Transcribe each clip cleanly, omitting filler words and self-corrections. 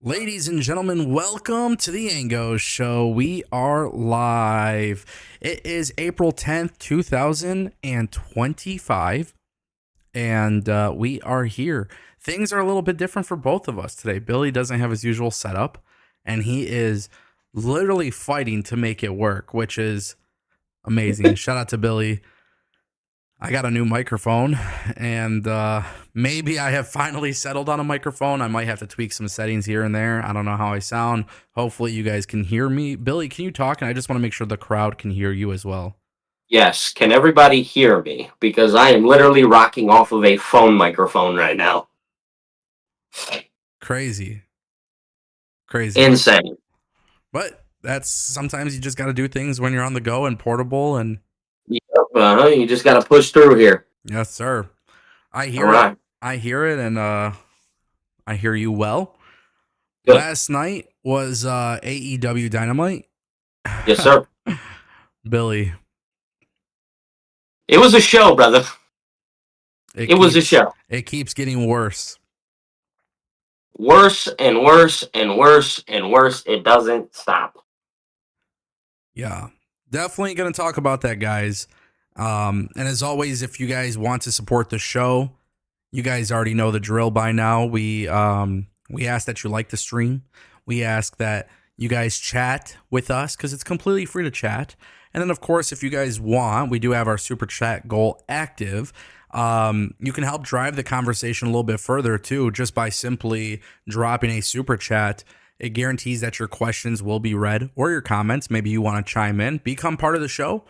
Ladies and gentlemen, welcome to the Ango Show. We are live. It is April 10th, 2025, and we are here. Things are a little bit different for both of us today. Billy doesn't have his usual setup, and he is literally fighting to make it work, which is amazing. Shout out to Billy. I got a new microphone, and maybe I have finally settled on a microphone. I might have to tweak some settings here and there. I don't know how I sound. Hopefully you guys can hear me. Billy, can you talk? And I just want to make sure the crowd can hear you as well. Yes, can everybody hear me? Because I am literally rocking off of a phone microphone right now. Crazy. Crazy. Insane. But that's sometimes you just got to do things when you're on the go and portable. And Yep, you just got to push through here. yes, sir. I hear All right. it. I hear it, and I hear you well. Good. Last night was AEW Dynamite. Yes, sir. Billy. It was a show, brother. It was a show. It keeps getting worse. Worse and worse and worse and worse. It doesn't stop. Yeah, definitely going to talk about that, guys. And as always, if you guys want to support the show, you guys already know the drill by now. We ask that you like the stream. We ask that you guys chat with us because it's completely free to chat. And then, of course, if you guys want, we do have our super chat goal active. You can help drive the conversation a little bit further, too, just by simply dropping a super chat. It guarantees that your questions will be read or your comments. Maybe you want to chime in, become part of the show.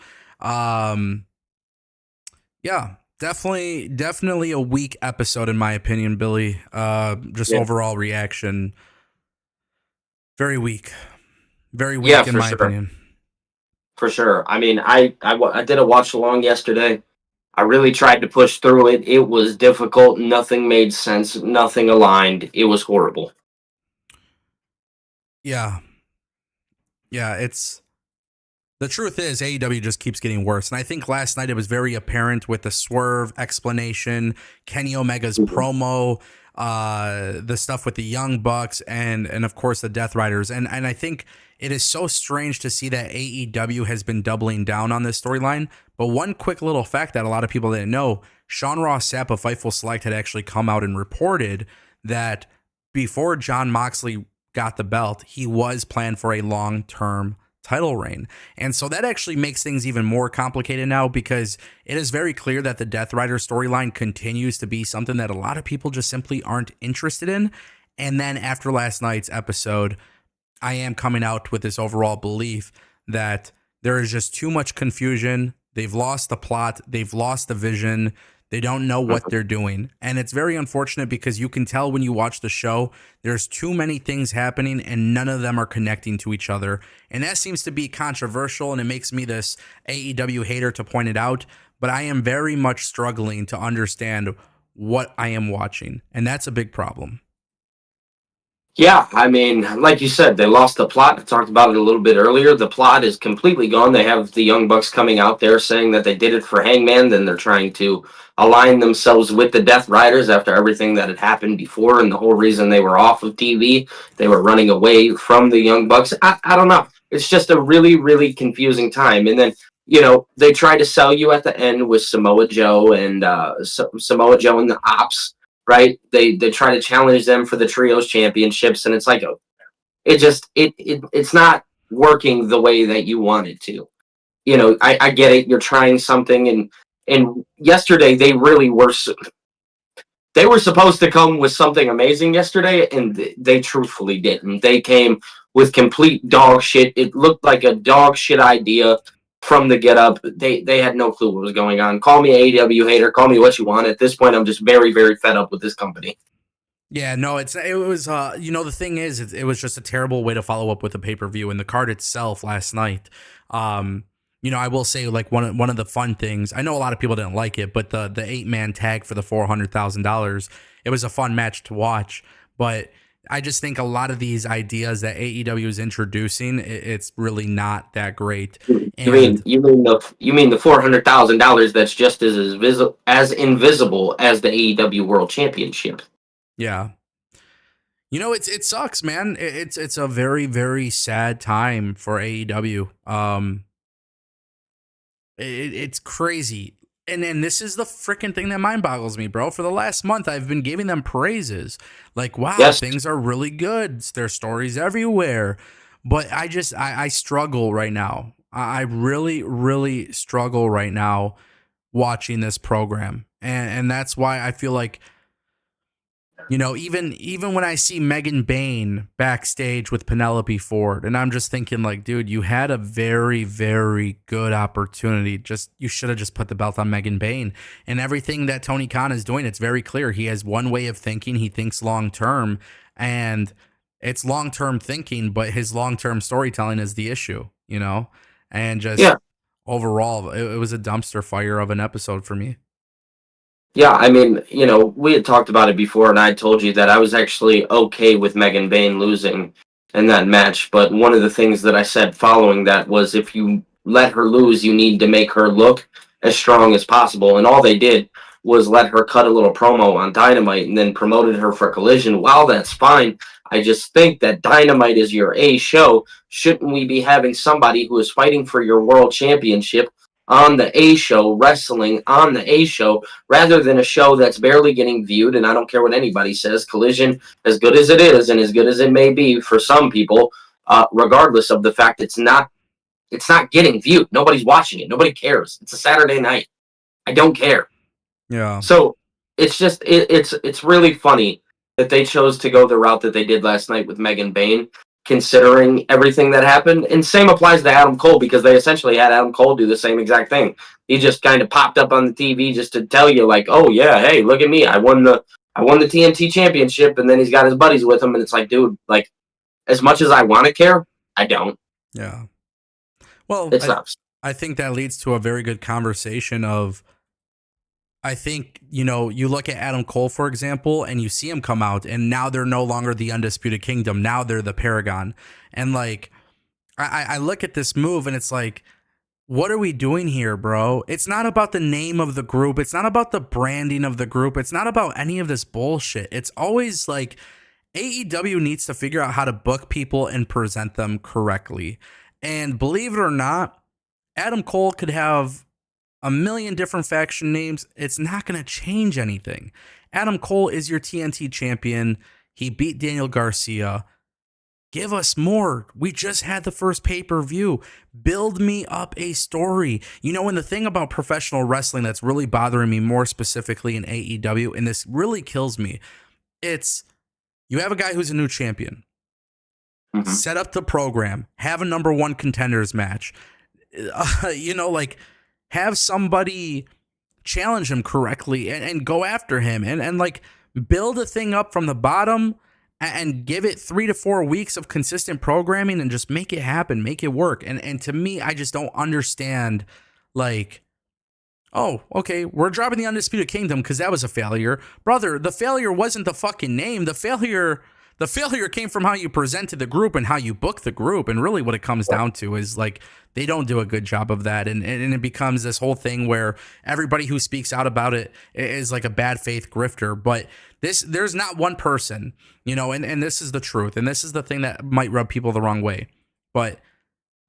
Yeah, definitely a weak episode, in my opinion, Billy. Overall reaction, very weak. Very weak, in my opinion. For sure. I mean, I did a watch along yesterday. I really tried to push through it. It was difficult. Nothing made sense. Nothing aligned. It was horrible. Yeah. It's the truth is AEW just keeps getting worse. And I think last night it was very apparent with the Swerve explanation, Kenny Omega's promo, the stuff with the Young Bucks, and of course the Death Riders. And I think it is so strange to see that AEW has been doubling down on this storyline. But one quick little fact that a lot of people didn't know, Sean Ross Sapp of Fightful Select had actually come out and reported that before Jon Moxley got the belt, he was planned for a long-term title reign. And so that actually makes things even more complicated now because it is very clear that the Death Rider storyline continues to be something that a lot of people just simply aren't interested in. And then after last night's episode, I am coming out with this overall belief that there is just too much confusion. They've lost the plot. They've lost the vision. They don't know what they're doing. And it's very unfortunate because you can tell when you watch the show, there's too many things happening and none of them are connecting to each other. And that seems to be controversial, and it makes me this AEW hater to point it out. But I am very much struggling to understand what I am watching. And that's a big problem. Yeah, I mean, like you said, they lost the plot. I talked about it a little bit earlier. The plot is completely gone. They have the Young Bucks coming out there saying that they did it for Hangman. Then they're trying to align themselves with the Death Riders after everything that had happened before and the whole reason they were off of TV. They were running away from the Young Bucks. I don't know. It's just a really, really confusing time. And then, they try to sell you at the end with Samoa Joe and Samoa Joe and the Ops. Right? They try to challenge them for the trios championships, and it's like it's not working the way that you want it to. I get it. You're trying something, and yesterday they really were. They were supposed to come with something amazing yesterday, and they truthfully didn't. They came with complete dog shit. It looked like a dog shit idea from the get up. They had no clue what was going on. Call me AEW hater, call me what you want. At this point, I'm just very, very fed up with this company. Yeah, no, it was the thing is it was just a terrible way to follow up with a pay-per-view, and the card itself last night. I will say, like, one of the fun things, I know a lot of people didn't like it, but the 8-man tag for the $400,000, it was a fun match to watch, but I just think a lot of these ideas that AEW is introducing, it's really not that great. You mean the $400,000 that's just as invisible as the AEW World Championship? Yeah. It sucks, man. It's a very, very sad time for AEW. It's crazy. And this is the freaking thing that mind boggles me, bro. For the last month, I've been giving them praises. Like, wow, Yes. things are really good. There's stories everywhere. But I struggle right now. I really, really struggle right now watching this program. And that's why I feel like, even when I see Megan Bain backstage with Penelope Ford, and I'm just thinking, like, dude, you had a very, very good opportunity. You should have just put the belt on Megan Bain. And everything that Tony Khan is doing, it's very clear. He has one way of thinking. He thinks long term, and it's long term thinking, but his long term storytelling is the issue, And just Yeah. overall, it was a dumpster fire of an episode for me. Yeah, I mean, we had talked about it before, and I told you that I was actually okay with Megan Bain losing in that match. But one of the things that I said following that was if you let her lose, you need to make her look as strong as possible. And all they did was let her cut a little promo on Dynamite and then promoted her for Collision. While that's fine, I just think that Dynamite is your A show. Shouldn't we be having somebody who is fighting for your world championship on the A show, wrestling on the A show, rather than a show that's barely getting viewed? And I don't care what anybody says, Collision, as good as it is and as good as it may be for some people, regardless of the fact it's not getting viewed. Nobody's watching it. Nobody cares. It's a Saturday night. I don't care. Yeah. So it's just it's really funny that they chose to go the route that they did last night with Megan Bain, considering everything that happened. And same applies to Adam Cole, because they essentially had Adam Cole do the same exact thing. He just kind of popped up on the TV just to tell you, like, oh yeah, hey, look at me. I won the TNT championship, and then he's got his buddies with him, and it's like, dude, like, as much as I want to care, I don't. Yeah. Well, It sucks. I think that leads to a very good conversation of, I think, you look at Adam Cole, for example, and you see him come out, and now they're no longer the Undisputed Kingdom. Now they're the Paragon. And, like, I look at this move, and it's like, what are we doing here, bro? It's not about the name of the group. It's not about the branding of the group. It's not about any of this bullshit. It's always like AEW needs to figure out how to book people and present them correctly. And believe it or not, Adam Cole could have a million different faction names. It's not going to change anything. Adam Cole is your TNT champion. He beat Daniel Garcia. Give us more. We just had the first pay-per-view. Build me up a story. And the thing about professional wrestling that's really bothering me more specifically in AEW, and this really kills me, it's you have a guy who's a new champion. Mm-hmm. Set up the program. Have a number one contenders match. Like, have somebody challenge him correctly and go after him and like build a thing up from the bottom and give it 3 to 4 weeks of consistent programming and just make it happen, make it work. And to me, I just don't understand, like, oh, okay, we're dropping the Undisputed Kingdom because that was a failure. Brother, the failure wasn't the fucking name. The failure came from how you presented the group and how you book the group. And really what it comes down to is, like, they don't do a good job of that. And it becomes this whole thing where everybody who speaks out about it is like a bad faith grifter. But there's not one person, and this is the truth. And this is the thing that might rub people the wrong way. But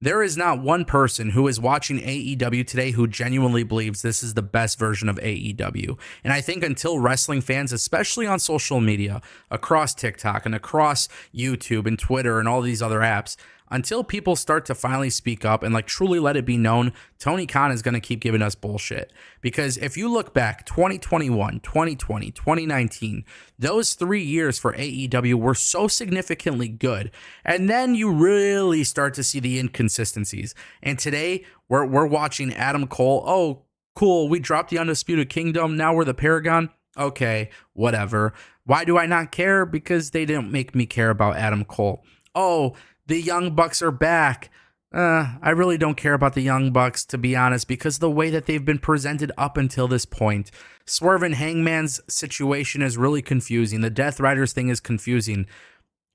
there is not one person who is watching AEW today who genuinely believes this is the best version of AEW. And I think until wrestling fans, especially on social media, across TikTok and across YouTube and Twitter and all these other apps, until people start to finally speak up and, like, truly let it be known, Tony Khan is going to keep giving us bullshit. Because if you look back, 2021, 2020, 2019, those 3 years for AEW were so significantly good. And then you really start to see the inconsistencies. And today, we're watching Adam Cole. Oh, cool, we dropped the Undisputed Kingdom. Now we're the Paragon. Okay, whatever. Why do I not care? Because they didn't make me care about Adam Cole. Oh, the Young Bucks are back. I really don't care about the Young Bucks, to be honest, because the way that they've been presented up until this point. Swerve and Hangman's situation is really confusing. The Death Riders thing is confusing.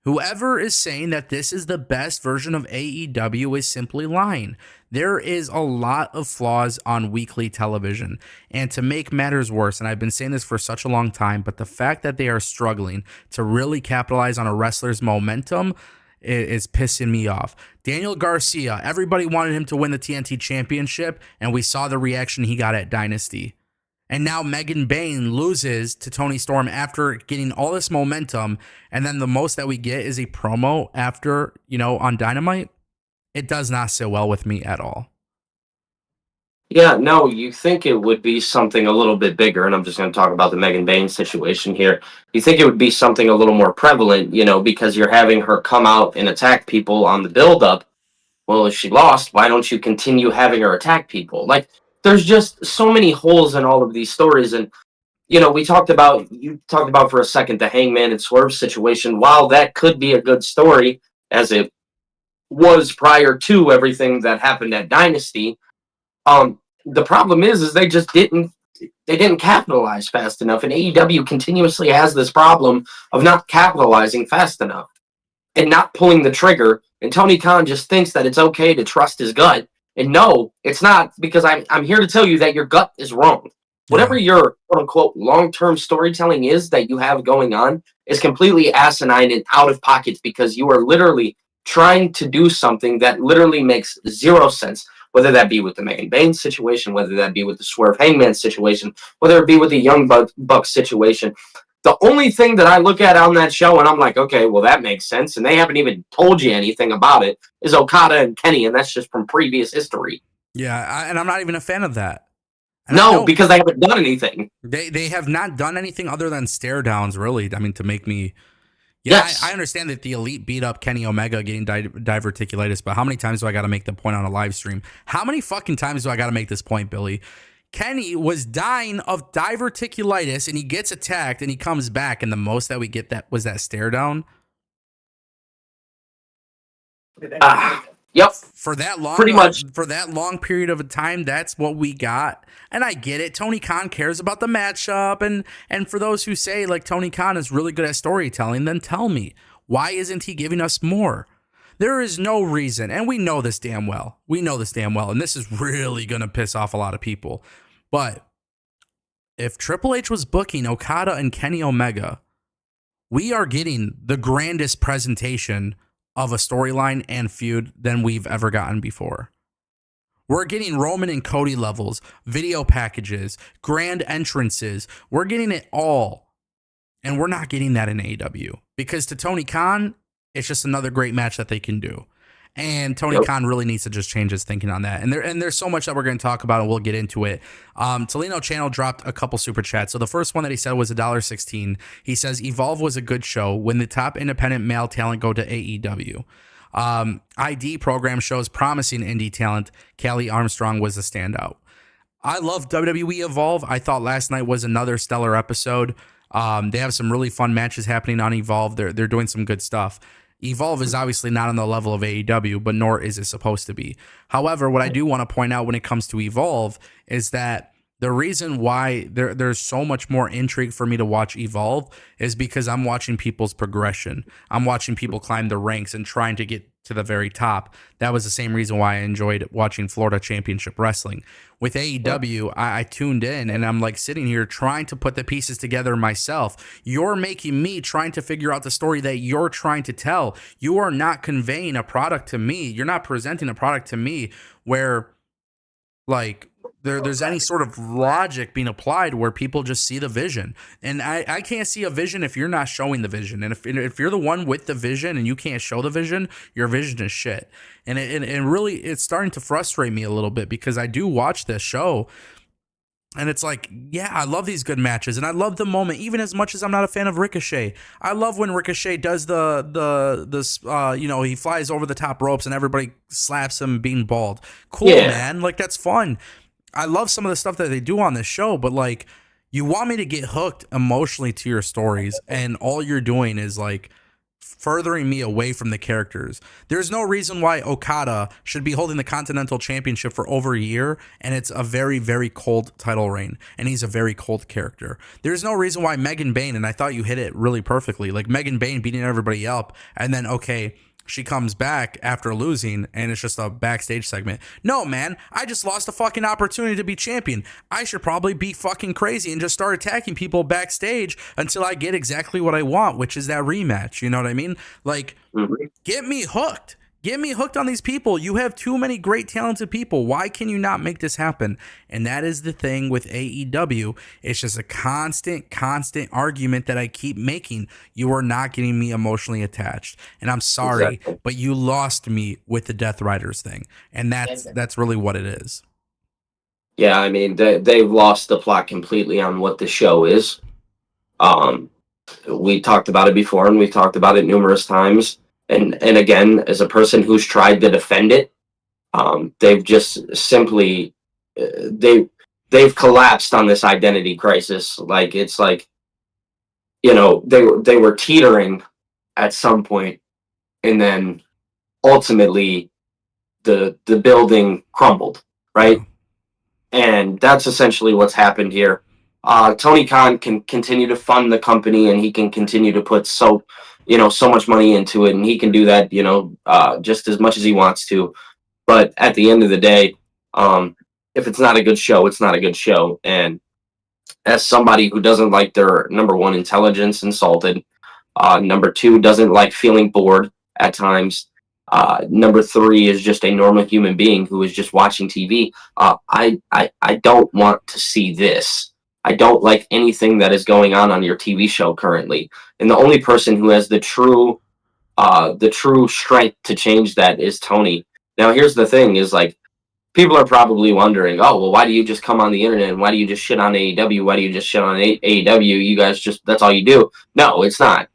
Whoever is saying that this is the best version of AEW is simply lying. There is a lot of flaws on weekly television. And to make matters worse, and I've been saying this for such a long time, but the fact that they are struggling to really capitalize on a wrestler's momentum is pissing me off. Daniel Garcia, everybody wanted him to win the TNT championship, and we saw the reaction he got at Dynasty. And now Megan Bayne loses to Toni Storm after getting all this momentum. And then the most that we get is a promo after, on Dynamite. It does not sit well with me at all. Yeah, no, you think it would be something a little bit bigger, and I'm just going to talk about the Megan Bayne situation here. You think it would be something a little more prevalent, because you're having her come out and attack people on the build-up. Well, if she lost, why don't you continue having her attack people? Like, there's just so many holes in all of these stories, and you talked about for a second the Hangman and Swerve situation. While that could be a good story, as it was prior to everything that happened at Dynasty, the problem is they didn't capitalize fast enough, and AEW continuously has this problem of not capitalizing fast enough and not pulling the trigger. And Tony Khan just thinks that it's okay to trust his gut. And no, it's not, because I'm here to tell you that your gut is wrong. Whatever your quote unquote long-term storytelling is that you have going on is completely asinine and out of pocket, because you are literally trying to do something that literally makes zero sense. Whether that be with the Megan Bayne situation, whether that be with the Swerve Hangman situation, whether it be with the Young Bucks situation. The only thing that I look at on that show and I'm like, okay, well, that makes sense, and they haven't even told you anything about it, is Okada and Kenny, and that's just from previous history. Yeah, and I'm not even a fan of that. And no, because they haven't done anything. They have not done anything other than stare downs, really. I mean, to make me... Yeah, yes. I understand that the Elite beat up Kenny Omega getting diverticulitis, but how many times do I got to make the point on a live stream? How many fucking times do I got to make this point, Billy? Kenny was dying of diverticulitis, and he gets attacked, and he comes back, and the most that we get was that stare down. Yep. For that long, pretty much for that long period of a time, that's what we got. And I get it. Tony Khan cares about the matchup, and for those who say like Tony Khan is really good at storytelling, then tell me, why isn't he giving us more? There is no reason, and we know this damn well. And this is really gonna piss off a lot of people. But if Triple H was booking Okada and Kenny Omega, we are getting the grandest presentation of a storyline and feud than we've ever gotten before. We're getting Roman and Cody levels, video packages, grand entrances. We're getting it all. And we're not getting that in AEW. Because to Tony Khan, it's just another great match that they can do. And Tony Khan really needs to just change his thinking on that. And there's so much that we're going to talk about, and we'll get into it. Tolino Channel dropped a couple super chats. So the first one that he said was $1.16. He says, Evolve was a good show. When the top independent male talent go to AEW. ID program shows promising indie talent. Kelly Armstrong was a standout. I love WWE Evolve. I thought last night was another stellar episode. They have some really fun matches happening on Evolve. They're doing some good stuff. Evolve is obviously not on the level of AEW, but nor is it supposed to be. However, what I do want to point out when it comes to Evolve is that the reason why there's so much more intrigue for me to watch Evolve is because I'm watching people's progression. I'm watching people climb the ranks and trying to get to the very top. That was the same reason why I enjoyed watching Florida Championship Wrestling. With AEW, I tuned in and I'm like sitting here trying to put the pieces together myself. You're making me trying to figure out the story that you're trying to tell. You are not conveying a product to me. You're not presenting a product to me where like there's any sort of logic being applied where people just see the vision. And I can't see a vision if you're not showing the vision. And if you're the one with the vision and you can't show the vision, your vision is shit. And it really, it's starting to frustrate me a little bit because I do watch this show and it's like, yeah, I love these good matches and I love the moment, even as much as I'm not a fan of Ricochet. I love when Ricochet does he flies over the top ropes and everybody slaps him being bald. Cool, yeah. Man. Like, that's fun. I love some of the stuff that they do on this show, but like, you want me to get hooked emotionally to your stories, and all you're doing is like furthering me away from the characters. There's no reason why Okada should be holding the Continental Championship for over a year, and it's a very, very cold title reign, and he's a very cold character. There's no reason why Megan Bayne, and I thought you hit it really perfectly, like Megan Bayne beating everybody up, and then, okay, she comes back after losing and it's just a backstage segment. No, man, I just lost a fucking opportunity to be champion. I should probably be fucking crazy and just start attacking people backstage until I get exactly what I want, which is that rematch. You know what I mean? Like, get me hooked. Get me hooked on these people. You have too many great, talented people. Why can you not make this happen? And that is the thing with AEW. It's just a constant argument that I keep making. You are not getting me emotionally attached. And I'm sorry, but you lost me with the Death Riders thing. And that's really what it is. Yeah, I mean, they've lost the plot completely on what the show is. We talked about it before, and we've talked about it numerous times. And again, as a person who's tried to defend it, they've just simply they've collapsed on this identity crisis. Like, it's like, you know, they were teetering at some point, and then ultimately the building crumbled, right? And that's essentially what's happened here. Tony Khan can continue to fund the company, and he can continue to put so much money into it, and he can do that, just as much as he wants to. But at the end of the day, if it's not a good show, it's not a good show. And as somebody who doesn't like their, number one, intelligence insulted, number two, doesn't like feeling bored at times, number three, is just a normal human being who is just watching TV, I don't want to see this. I don't like anything that is going on your TV show currently. And the only person who has the true strength to change that is Tony. Now, here's the thing: is like, people are probably wondering, oh, well, why do you just come on the internet and why do you just shit on AEW? Why do you just shit on AEW? You guys just, that's all you do. No, it's not.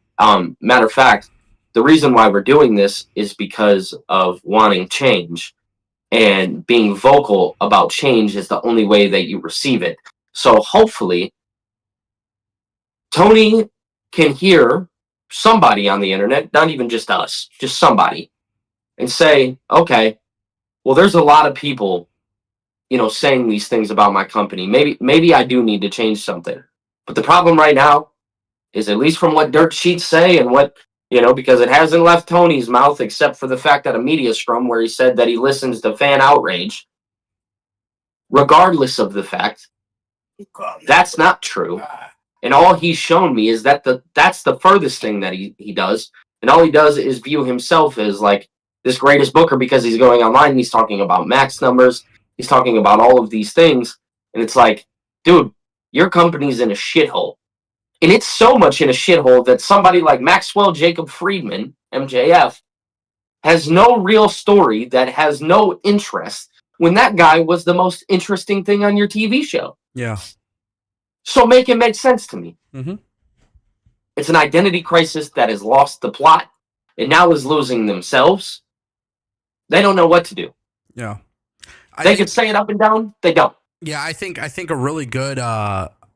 Matter of fact, the reason why we're doing this is because of wanting change, and being vocal about change is the only way that you receive it. So hopefully Tony can hear somebody on the internet, not even just us, just somebody, and say, okay, well, there's a lot of people, saying these things about my company. Maybe I do need to change something. But the problem right now is, at least from what dirt sheets say, and what, because it hasn't left Tony's mouth, except for the fact that a media scrum where he said that he listens to fan outrage, regardless of the fact, that's not true. And all he's shown me is that that's the furthest thing that he does. And all he does is view himself as like this greatest booker, because he's going online and he's talking about max numbers. He's talking about all of these things. And it's like, dude, your company's in a shithole. And it's so much in a shithole that somebody like Maxwell Jacob Friedman, MJF, has no real story, that has no interest, when that guy was the most interesting thing on your TV show. Yeah. So make it make sense to me. Mm-hmm. It's an identity crisis that has lost the plot and now is losing themselves. They don't know what to do. Yeah. They could say it up and down. They don't. Yeah, I think a really good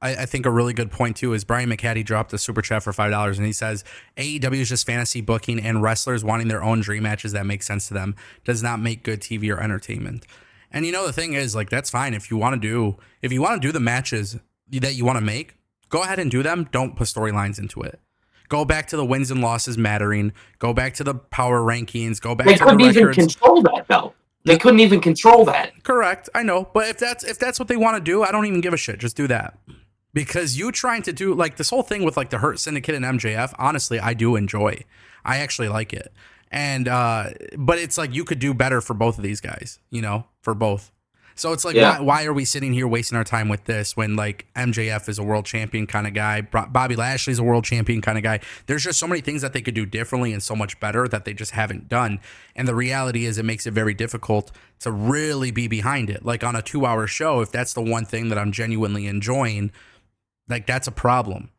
I think a really good point too is Brian McCaddy dropped a super chat for $5, and he says AEW is just fantasy booking, and wrestlers wanting their own dream matches that make sense to them does not make good TV or entertainment. And the thing is, like, that's fine if you want to do the matches that you want to make, go ahead and do them. Don't put storylines into it. Go back to the wins and losses mattering. Go back to the power rankings. Go back to the records. They couldn't even control that, though. They couldn't even control that. Correct. I know. But if that's what they want to do, I don't even give a shit. Just do that. Because you trying to do, like, this whole thing with, like, the Hurt Syndicate and MJF, honestly, I do enjoy. I actually like it. And, but it's like, you could do better for both of these guys, for both. So it's like, why are we sitting here wasting our time with this when, like, MJF is a world champion kind of guy, Bobby Lashley's a world champion kind of guy? There's just so many things that they could do differently and so much better that they just haven't done. And the reality is, it makes it very difficult to really be behind it. Like, on a 2-hour show, if that's the one thing that I'm genuinely enjoying, like, that's a problem.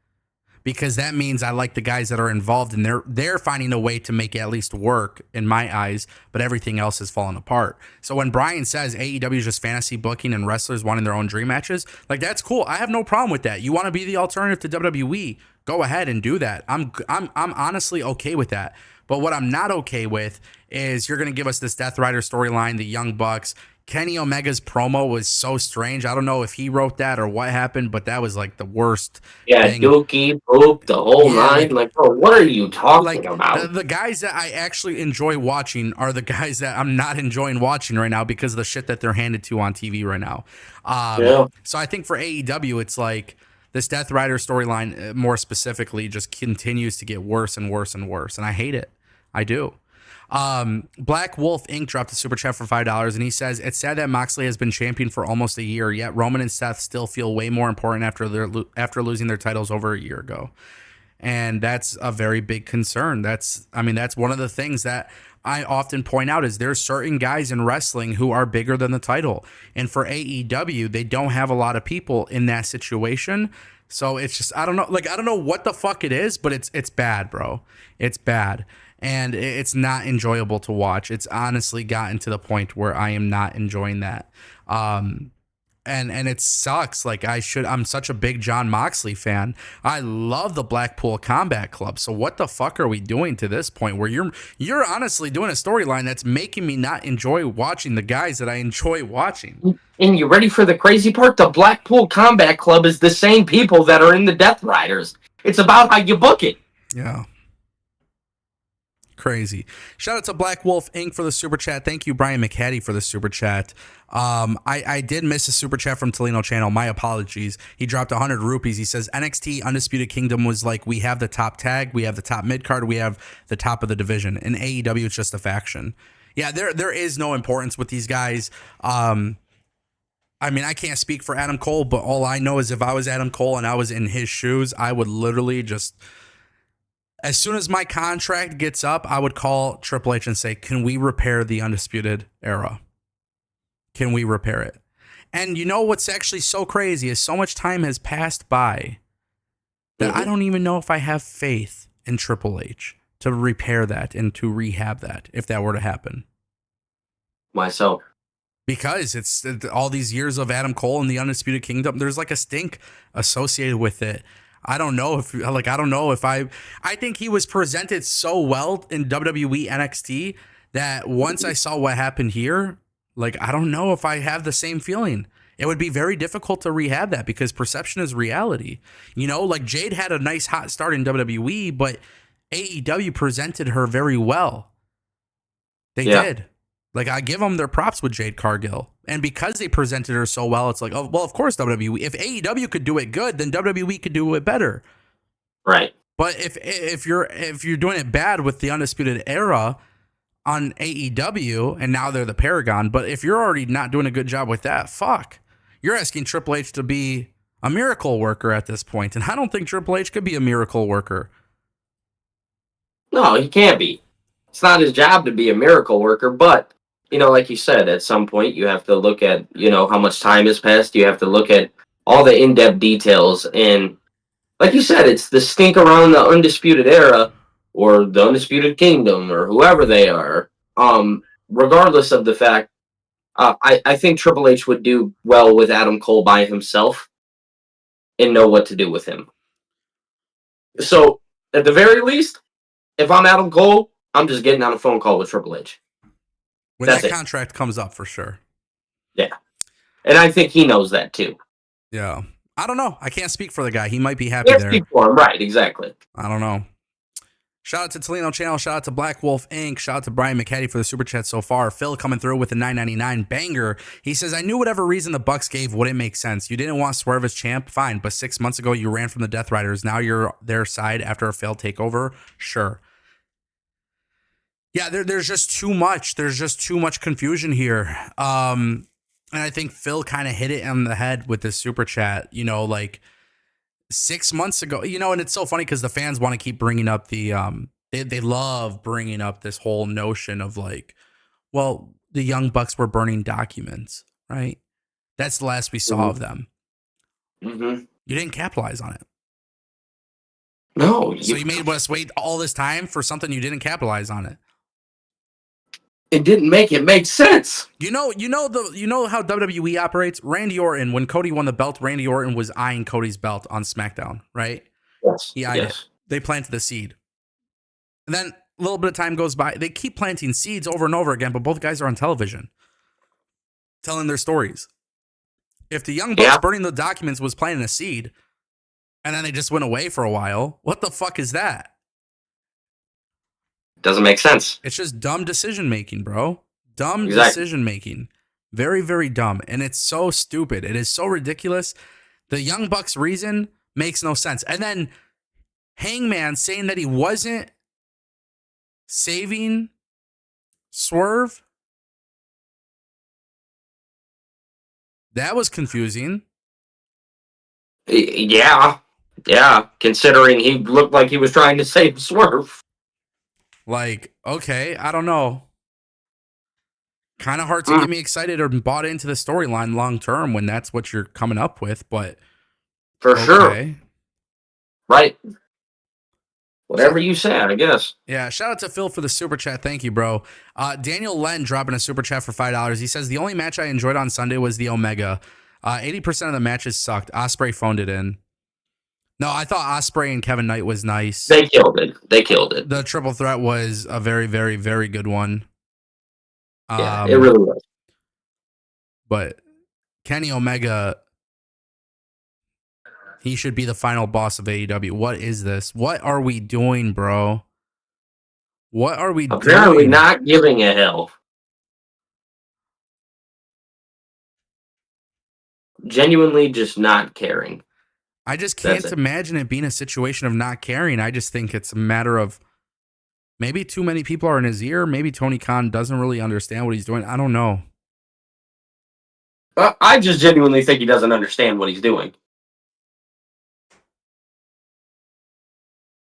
Because that means I like the guys that are involved, and they're finding a way to make it at least work in my eyes, but everything else has fallen apart. So when Brian says AEW is just fantasy booking and wrestlers wanting their own dream matches, like, that's cool. I have no problem with that. You want to be the alternative to WWE, Go ahead and do that. I'm honestly okay with that. But what I'm not okay with is you're going to give us this Death Rider storyline, the Young Bucks. Kenny Omega's promo was so strange. I don't know if he wrote that or what happened, but that was like the worst Yeah, thing. Dookie, Poop, the whole Yeah, nine. Like, bro, what are you talking like about? the guys that I actually enjoy watching are the guys that I'm not enjoying watching right now because of the shit that they're handed to on TV right now. Yeah. So I think for AEW, it's like this Death Rider storyline, more specifically, just continues to get worse and worse and worse, and I hate it. I do. Black Wolf Inc. dropped a super chat for $5, and he says it's sad that Moxley has been champion for almost a year, yet Roman and Seth still feel way more important after losing their titles over a year ago. And that's a very big concern. That's one of the things that I often point out is there's certain guys in wrestling who are bigger than the title. And for AEW, they don't have a lot of people in that situation. So it's just, I don't know what the fuck it is, but it's bad, bro. It's bad. And it's not enjoyable to watch. It's honestly gotten to the point where I am not enjoying that. And it sucks. Like I'm such a big John Moxley fan. I love the Blackpool Combat Club. So what the fuck are we doing to this point where you're honestly doing a storyline that's making me not enjoy watching the guys that I enjoy watching? And you ready for the crazy part? The Blackpool Combat Club is the same people that are in the Death Riders. It's about how you book it. Yeah. Crazy. Shout out to Black Wolf Inc. for the super chat. Thank you, Brian McHattie, for the super chat. I did miss a super chat from Tolino Channel. My apologies. He dropped 100 rupees. He says NXT Undisputed Kingdom was like, we have the top tag, we have the top mid card, we have the top of the division. In AEW, it's just a faction. Yeah, there is no importance with these guys. I mean, I can't speak for Adam Cole, but all I know is if I was Adam Cole and I was in his shoes, I would literally just, as soon as my contract gets up, I would call Triple H and say, can we repair the Undisputed Era? Can we repair it? And you know what's actually so crazy is so much time has passed by that I don't even know if I have faith in Triple H to repair that and to rehab that if that were to happen. Why so? Because it's all these years of Adam Cole and the Undisputed Kingdom. There's like a stink associated with it. I don't know if I think he was presented so well in WWE NXT that once I saw what happened here, like, I don't know if I have the same feeling. It would be very difficult to rehab that because perception is reality. You know, like Jade had a nice hot start in WWE, but AEW presented her very well. They did. Like, I give them their props with Jade Cargill. And because they presented her so well, it's like, oh, well, of course WWE. If AEW could do it good, then WWE could do it better. Right. But if you're doing it bad with the Undisputed Era on AEW, and now they're the Paragon, but if you're already not doing a good job with that, fuck. You're asking Triple H to be a miracle worker at this point, and I don't think Triple H could be a miracle worker. No, he can't be. It's not his job to be a miracle worker, but you know, like you said, at some point you have to look at, you know, how much time has passed. You have to look at all the in-depth details. And like you said, it's the stink around the Undisputed Era or the Undisputed Kingdom or whoever they are. Regardless of the fact, I think Triple H would do well with Adam Cole by himself and know what to do with him. So, at the very least, if I'm Adam Cole, I'm just getting on a phone call with Triple H. When that contract comes up, for sure. Yeah. And I think he knows that, too. Yeah. I don't know. I can't speak for the guy. He might be happy there. Speak for him. Right, exactly. I don't know. Shout out to Tolino Channel. Shout out to Black Wolf Inc. Shout out to Brian McHattie for the super chat so far. Phil coming through with a $9.99 banger. He says, I knew whatever reason the Bucks gave wouldn't make sense. You didn't want Swerve as champ? Fine. But 6 months ago, you ran from the Death Riders. Now you're their side after a failed takeover? Sure. Yeah, there's just too much. There's just too much confusion here. And I think Phil kind of hit it on the head with this super chat. You know, like 6 months ago, you know, and it's so funny because the fans want to keep bringing up the, they love bringing up this whole notion of like, well, the Young Bucks were burning documents, right? That's the last we saw of them. Mm-hmm. You didn't capitalize on it. No. So you made us wait all this time for something you didn't capitalize on it. It didn't make it make sense. You know how WWE operates? Randy Orton, when Cody won the belt, Randy Orton was eyeing Cody's belt on SmackDown, right? Yes. He eyed it. Yes. They planted the seed. And then a little bit of time goes by. They keep planting seeds over and over again, but both guys are on television telling their stories. If the Young Bucks Yeah. burning the documents was planting a seed, and then they just went away for a while, what the fuck is that? Doesn't make sense. It's just dumb decision making, bro. Dumb Exactly. decision making. Very, very dumb. And it's so stupid. It is so ridiculous. The Young Bucks reason makes no sense. And then Hangman saying that he wasn't saving Swerve. That was confusing. Yeah. Yeah. Considering he looked like he was trying to save Swerve. Like, okay, I don't know. Kind of hard to get me excited or bought into the storyline long term when that's what you're coming up with, but For sure. Right. Whatever you say, I guess. Yeah, shout out to Phil for the super chat. Thank you, bro. Daniel Len dropping a super chat for $5. He says, the only match I enjoyed on Sunday was the Omega. 80% of the matches sucked. Ospreay phoned it in. No, I thought Ospreay and Kevin Knight was nice. They killed it. The triple threat was a very, very, very good one. Yeah, it really was. But Kenny Omega, he should be the final boss of AEW. What is this? What are we doing, bro? What are we doing? Apparently not giving a hell. Genuinely just not caring. I just can't imagine it being a situation of not caring. I just think it's a matter of maybe too many people are in his ear. Maybe Tony Khan doesn't really understand what he's doing. I don't know. I just genuinely think he doesn't understand what he's doing.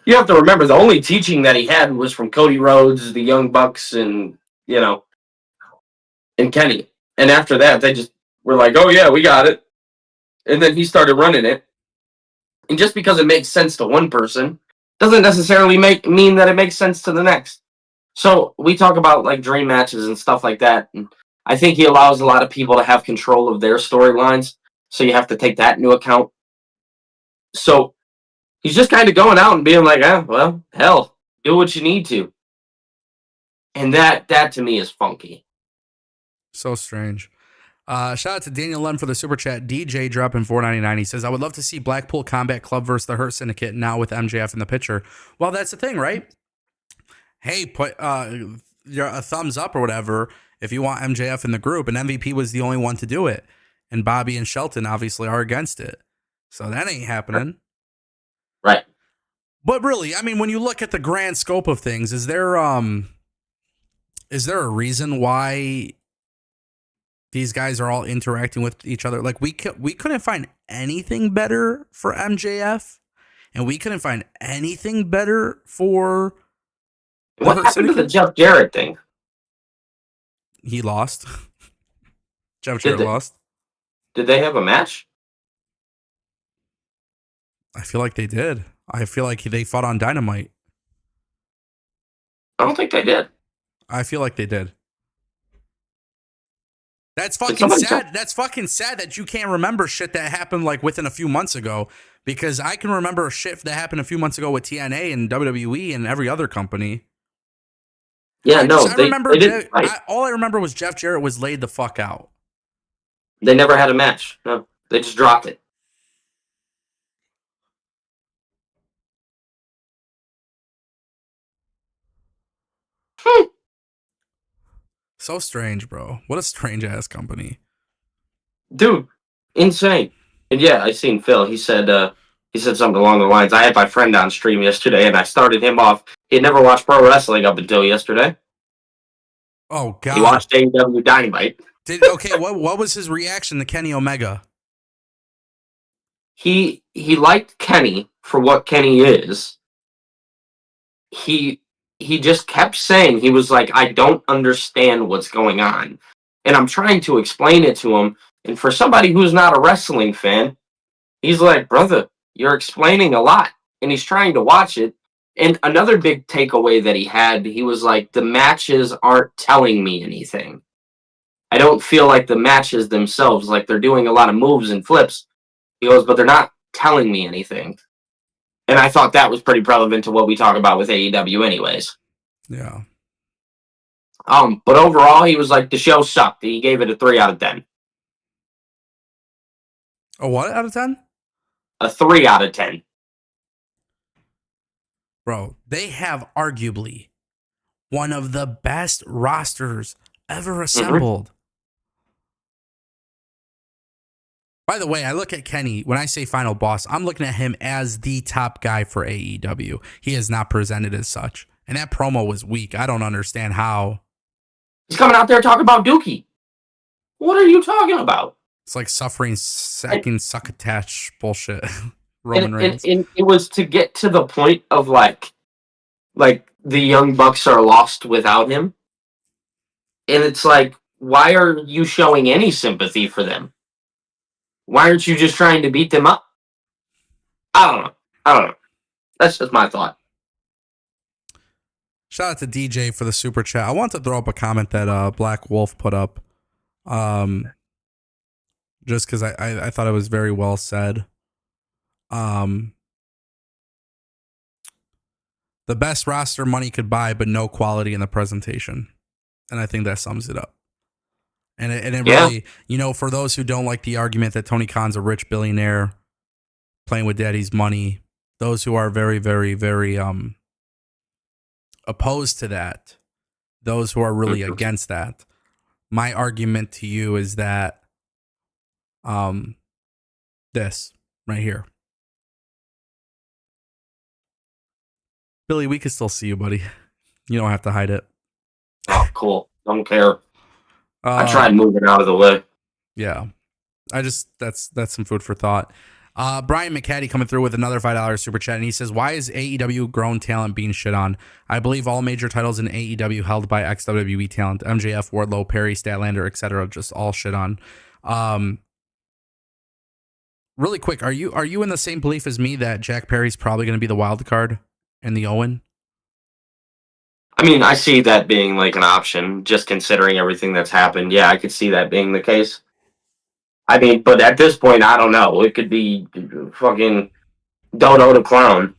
You have to remember, the only teaching that he had was from Cody Rhodes, the Young Bucks, and, and Kenny. And after that, they just were like, oh, yeah, we got it. And then he started running it. And just because it makes sense to one person doesn't necessarily mean that it makes sense to the next. So we talk about like dream matches and stuff like that. And I think he allows a lot of people to have control of their storylines. So you have to take that into account. So he's just kind of going out and being like, well, hell, do what you need to. And that to me is funky. So strange. Shout out to Daniel Lund for the super chat. DJ dropping $4.99. He says, I would love to see Blackpool Combat Club versus the Hurt Syndicate now with MJF in the picture. Well, that's the thing, right? Hey, put a thumbs up or whatever if you want MJF in the group. And MVP was the only one to do it. And Bobby and Shelton obviously are against it. So that ain't happening. Right. But really, I mean, when you look at the grand scope of things, is there a reason why these guys are all interacting with each other? Like we couldn't find anything better for MJF, and we couldn't find anything better for. What happened to the Jeff Jarrett thing? He lost. Jeff Jarrett lost. Did they have a match? I feel like they did. I feel like they fought on Dynamite. I don't think they did. I feel like they did. That's fucking sad. That's fucking sad that you can't remember shit that happened like within a few months ago, because I can remember shit that happened a few months ago with TNA and WWE and every other company. Yeah, all I remember was Jeff Jarrett was laid the fuck out. They never had a match. No, they just dropped it. So strange, bro. What a strange ass company. Dude, insane. And yeah, I seen Phil. He said something along the lines. I had my friend on stream yesterday, and I started him off. He had never watched pro wrestling up until yesterday. Oh God! He watched AEW Dynamite. What was his reaction to Kenny Omega? He liked Kenny for what Kenny is. He just kept saying, he was like, I don't understand what's going on. And I'm trying to explain it to him. And for somebody who's not a wrestling fan, he's like, brother, you're explaining a lot. And he's trying to watch it. And another big takeaway that he was like, the matches aren't telling me anything. I don't feel like the matches themselves, like they're doing a lot of moves and flips. He goes, but they're not telling me anything. And I thought that was pretty relevant to what we talk about with AEW anyways. Yeah. But overall, he was like, the show sucked. He gave it a 3 out of 10. A what out of 10? A 3 out of 10. Bro, they have arguably one of the best rosters ever assembled. Mm-hmm. By the way, I look at Kenny, when I say final boss, I'm looking at him as the top guy for AEW. He is not presented as such. And that promo was weak. I don't understand how. He's coming out there talking about Dookie. What are you talking about? It's like suffering second succotash bullshit. Roman Reigns. And it was to get to the point of like the Young Bucks are lost without him. And it's like, why are you showing any sympathy for them? Why aren't you just trying to beat them up? I don't know. That's just my thought. Shout out to DJ for the super chat. I want to throw up a comment that Black Wolf put up. Just because I thought it was very well said. The best roster money could buy, but no quality in the presentation. And I think that sums it up. And it really, for those who don't like the argument that Tony Khan's a rich billionaire playing with daddy's money, those who are very, very, very opposed to that, those who are really against that, my argument to you is that this right here. Billy, we can still see you, buddy. You don't have to hide it. Oh, cool. Don't care. I tried moving out of the way. Yeah. That's some food for thought. Brian McCaddy coming through with another $5 super chat, and he says, why is AEW grown talent being shit on? I believe all major titles in AEW held by ex-WWE talent, MJF, Wardlow, Perry, Statlander, etc., just all shit on. Really quick, are you in the same belief as me that Jack Perry's probably going to be the wild card in the Owen? I mean, I see that being like an option, just considering everything that's happened. Yeah, I could see that being the case. I mean, but at this point, I don't know. It could be fucking Dodo the Clown,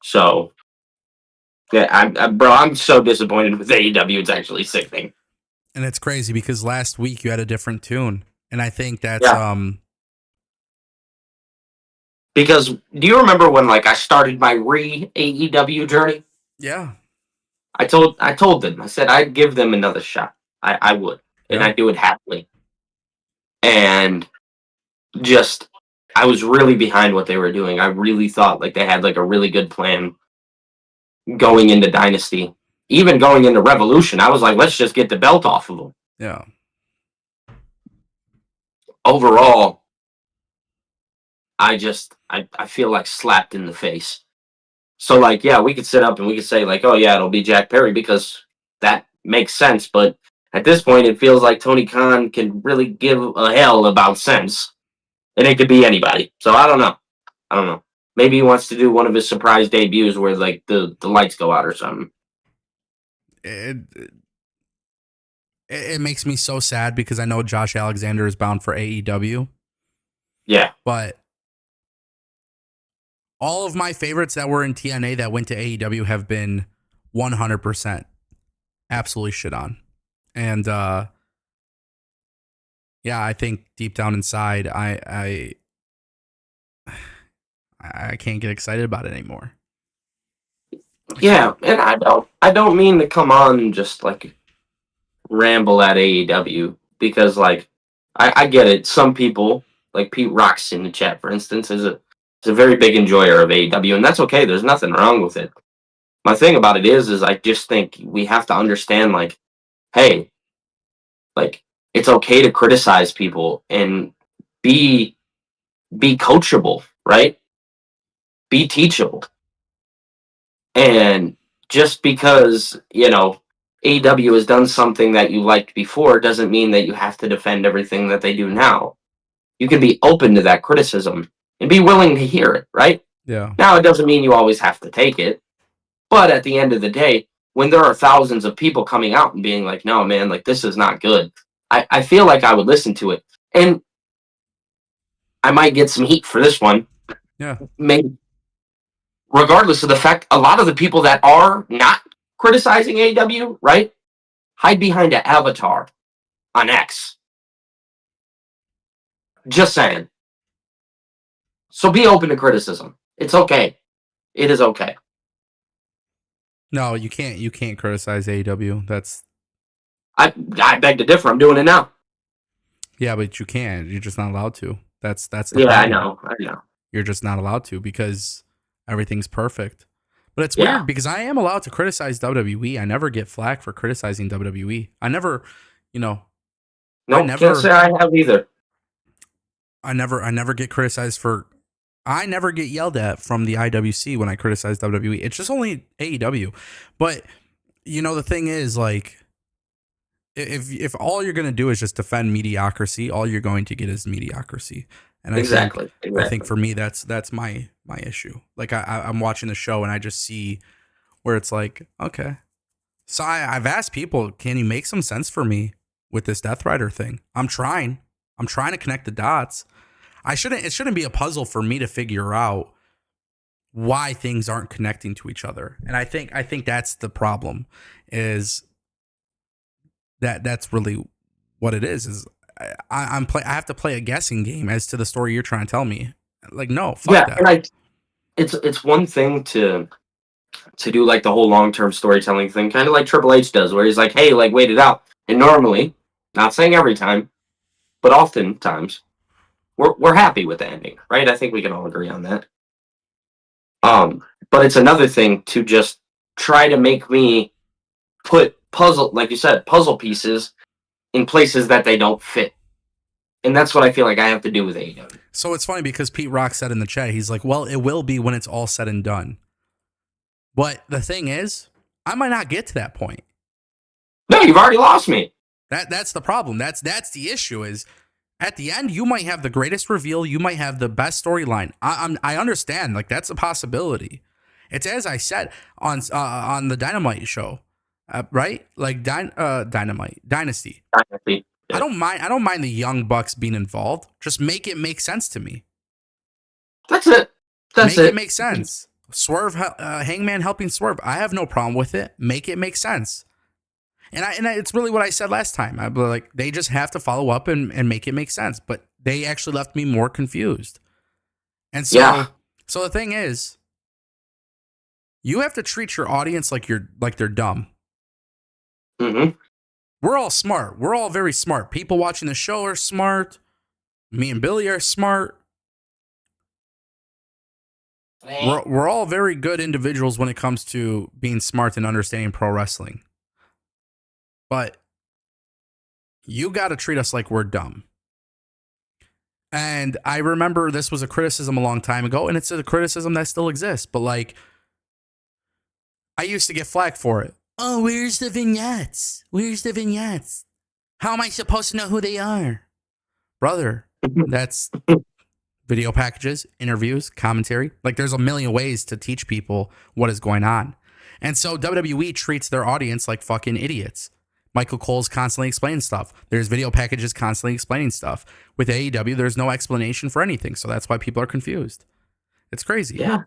So, yeah, I'm so disappointed with AEW. It's actually sickening. And it's crazy because last week you had a different tune, and I think that's Because do you remember when I started my AEW journey? Yeah. I told them, I said I'd give them another shot. I would. And I'd do it happily. And just I was really behind what they were doing. I really thought they had a really good plan going into Dynasty. Even going into Revolution, I was like, let's just get the belt off of them. Yeah. Overall, I feel slapped in the face. So we could sit up and we could say oh yeah, it'll be Jack Perry because that makes sense. But at this point, it feels like Tony Khan can really give a hell about sense, and it could be anybody. So I don't know. Maybe he wants to do one of his surprise debuts where the lights go out or something. It makes me so sad because I know Josh Alexander is bound for AEW. Yeah, but all of my favorites that were in TNA that went to AEW have been 100% absolutely shit on. And I think deep down inside, I can't get excited about it anymore. Yeah, and I don't mean to come on and just ramble at AEW because I get it. Some people like Pete Rocks in the chat, for instance, is a very big enjoyer of AEW, and that's okay. There's nothing wrong with it. My thing about it is I just think we have to understand hey, it's okay to criticize people and be coachable, right? Be teachable. And just because, AEW has done something that you liked before doesn't mean that you have to defend everything that they do now. You can be open to that criticism and be willing to hear it, right? Yeah. Now, it doesn't mean you always have to take it. But at the end of the day, when there are thousands of people coming out and being like, no, man, this is not good, I feel like I would listen to it. And I might get some heat for this one, Yeah. Maybe regardless of the fact, a lot of the people that are not criticizing AEW, right, hide behind an avatar on X. Just saying. So be open to criticism. It's okay. It is okay. No, you can't. You can't criticize AEW. That's I beg to differ. I'm doing it now. yeah, but you can't. You're just not allowed to. That's the Yeah, I problem. know. I know. You're just not allowed to because everything's perfect. But it's Yeah. weird because I am allowed to criticize WWE. I never get flack for criticizing WWE. I never, you know, I Nope. Can't say never, I have either. I never get criticized for. I never get yelled at from the IWC when I criticize WWE. It's just only AEW. But the thing is, like, if all you're gonna do is just defend mediocrity, all you're going to get is mediocrity. And Exactly. I think Exactly. for me that's my issue. Like I'm watching the show and I just see where it's like, okay. So I've asked people, can you make some sense for me with this Death Rider thing? I'm trying. I'm trying to connect the dots. It shouldn't be a puzzle for me to figure out why things aren't connecting to each other. And I think that's the problem is that's really what it is I have to play a guessing game as to the story you're trying to tell me. Like, no, fuck Yeah, that. and it's one thing to do like the whole long term storytelling thing, kind of like Triple H does, where he's like, "Hey, like wait it out." And normally, not saying every time, but oftentimes, we're happy with the ending, right? I think we can all agree on that. But it's another thing to just try to make me put puzzle, like you said, puzzle pieces in places that they don't fit, and that's what I feel like I have to do with AEW. So it's funny because Pete Rock said in the chat, he's like, well, it will be when it's all said and done. But the thing is, I might not get to that point. No, you've already lost me. That's the problem. That's the issue is at the end, you might have the greatest reveal. You might have the best storyline. I understand. Like, that's a possibility. It's as I said on the Dynamite show, right? Like Dynamite Dynasty. Dynasty. I Yeah. don't mind the Young Bucks being involved. Just make it make sense to me. That's it. That's Make it it. make sense. Swerve, Hangman helping Swerve. I have no problem with it. Make it make sense. It's really what I said last time. I like they just have to follow up and make it make sense. But they actually left me more confused. And Yeah. so the thing is, you have to treat your audience like they're dumb. Mm-hmm. We're all smart. We're all very smart. People watching the show are smart. Me and Billy are smart. We're all very good individuals when it comes to being smart and understanding pro wrestling. But you got to treat us like we're dumb. And I remember this was a criticism a long time ago, and it's a criticism that still exists. But like, I used to get flack for it. Oh, where's the vignettes? Where's the vignettes? How am I supposed to know who they are? Brother, that's video packages, interviews, commentary. Like, there's a million ways to teach people what is going on. And so WWE treats their audience like fucking idiots. Michael Cole's constantly explaining stuff. There's video packages constantly explaining stuff. With AEW, there's no explanation for anything. So that's why people are confused. It's crazy. Yeah.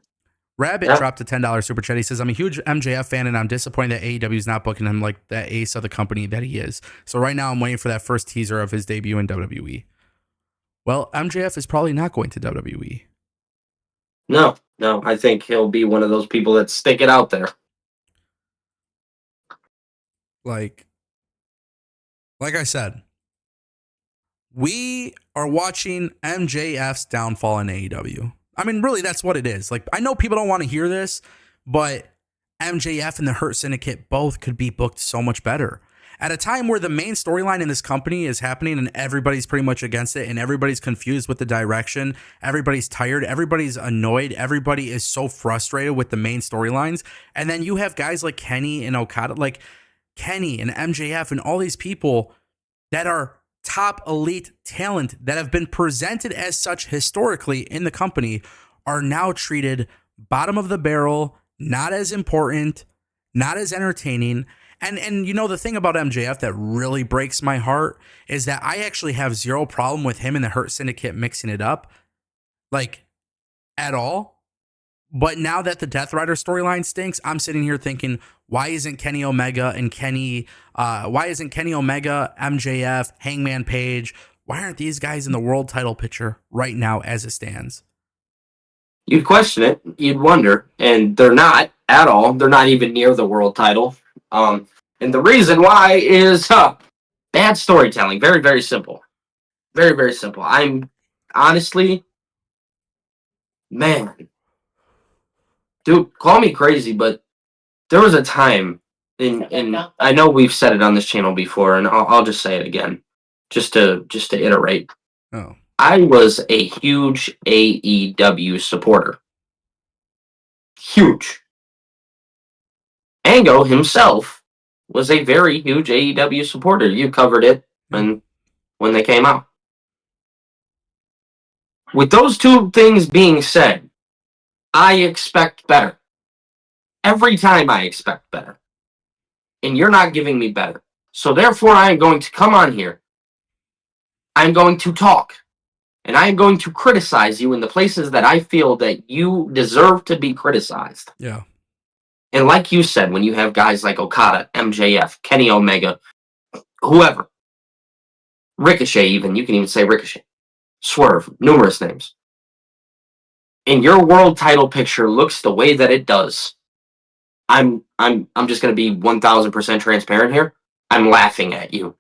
Rabbit Yeah. dropped a $10 super chat. He says, I'm a huge MJF fan and I'm disappointed that AEW is not booking him like the ace of the company that he is. So right now I'm waiting for that first teaser of his debut in WWE. Well, MJF is probably not going to WWE. No, no. I think he'll be one of those people that stick it out there. Like I said, we are watching MJF's downfall in AEW. I mean, really, that's what it is. Like, I know people don't want to hear this, but MJF and the Hurt Syndicate both could be booked so much better. At a time where the main storyline in this company is happening and everybody's pretty much against it and everybody's confused with the direction, everybody's tired, everybody's annoyed, everybody is so frustrated with the main storylines. And then you have guys like Kenny and Okada, like Kenny and MJF and all these people that are top elite talent that have been presented as such historically in the company are now treated bottom of the barrel, not as important, not as entertaining. And you know, the thing about MJF that really breaks my heart is that I actually have zero problem with him and the Hurt Syndicate mixing it up. Like, at all. But now that the Death Rider storyline stinks, I'm sitting here thinking, why isn't Kenny Omega, MJF, Hangman Page, why aren't these guys in the world title picture right now as it stands? You'd question it. You'd wonder. And they're not at all. They're not even near the world title. And the reason why is bad storytelling. Very, very simple. Very, very simple. I'm honestly, man, dude, call me crazy, but there was a time in I know we've said it on this channel before, and I'll just say it again, just to iterate. Oh, I was a huge AEW supporter. Huge. Ango himself was a very huge AEW supporter. You covered it when they came out. With those two things being said, I expect better. Every time I expect better. And you're not giving me better. So therefore I am going to come on here. I'm going to talk. And I am going to criticize you in the places that I feel that you deserve to be criticized. yeah. And like you said, when you have guys like Okada, MJF, Kenny Omega, whoever, Ricochet even, you can even say Ricochet, Swerve, numerous names. And your world title picture looks the way that it does. I'm just going to be 1000% transparent here. I'm laughing at you.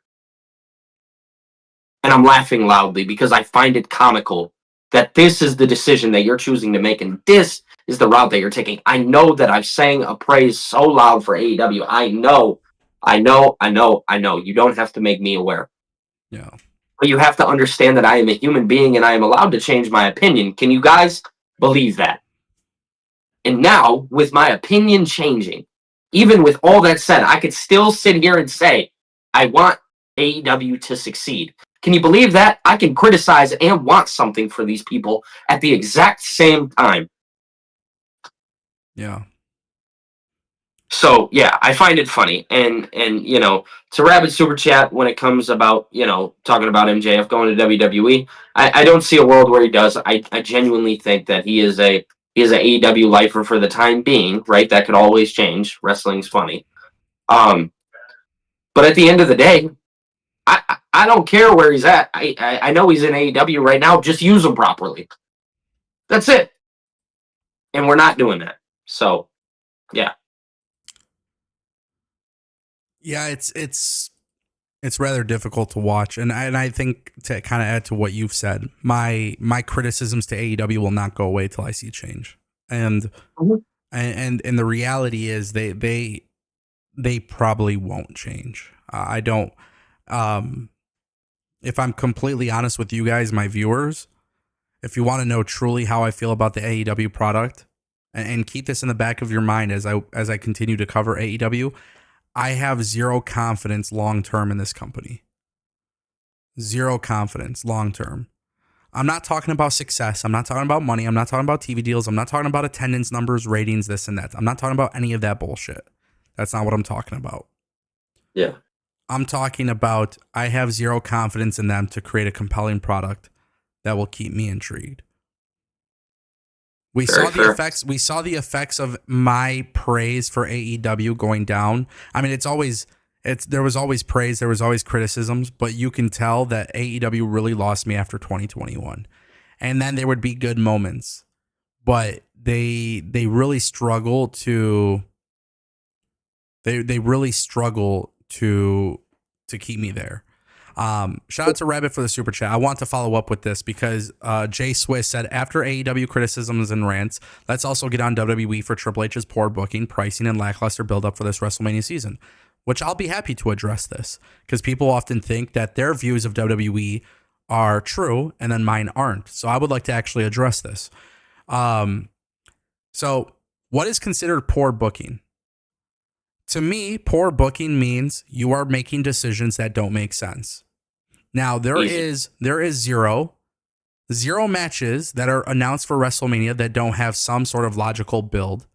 And I'm laughing loudly because I find it comical that this is the decision that you're choosing to make, and this is the route that you're taking. I know that I've sang a praise so loud for AEW. I know. You don't have to make me aware. Yeah. But you have to understand that I am a human being and I am allowed to change my opinion. Can you guys believe that? And now, with my opinion changing, even with all that said, I could still sit here and say, I want AEW to succeed. Can you believe that? I can criticize and want something for these people at the exact same time. Yeah. So yeah, I find it funny, and to Rabbit Super Chat when it comes about talking about MJF going to WWE, I don't see a world where he does. I genuinely think that he is a AEW lifer for the time being. Right, that could always change. Wrestling's funny. But at the end of the day, I don't care where he's at. I know he's in AEW right now. Just use him properly. That's it. And we're not doing that. So yeah. Yeah, it's rather difficult to watch, and I think to kind of add to what you've said, my criticisms to AEW will not go away till I see change, and Mhm. and the reality is they probably won't change. I don't. If I'm completely honest with you guys, my viewers, if you want to know truly how I feel about the AEW product, and keep this in the back of your mind as I continue to cover AEW. I have zero confidence long term in this company. Zero confidence long term. I'm not talking about success. I'm not talking about money. I'm not talking about TV deals. I'm not talking about attendance numbers, ratings, this and that. I'm not talking about any of that bullshit. That's not what I'm talking about. Yeah. I'm talking about I have zero confidence in them to create a compelling product that will keep me intrigued. We Very saw the fair. effects. We saw the effects of my praise for AEW going down. I mean, there was always praise, there was always criticisms, but you can tell that AEW really lost me after 2021. And then there would be good moments, but they really struggle to they really struggle to keep me there. Shout out to Rabbit for the super chat. I want to follow up with this because Jay Swiss said, after AEW criticisms and rants, let's also get on WWE for Triple H's poor booking, pricing, and lackluster build-up for this WrestleMania season, which I'll be happy to address this because people often think that their views of WWE are true and then mine aren't. So I would like to actually address this. So what is considered poor booking? To me, poor booking means you are making decisions that don't make sense. Now, there is zero matches that are announced for WrestleMania that don't have some sort of logical build.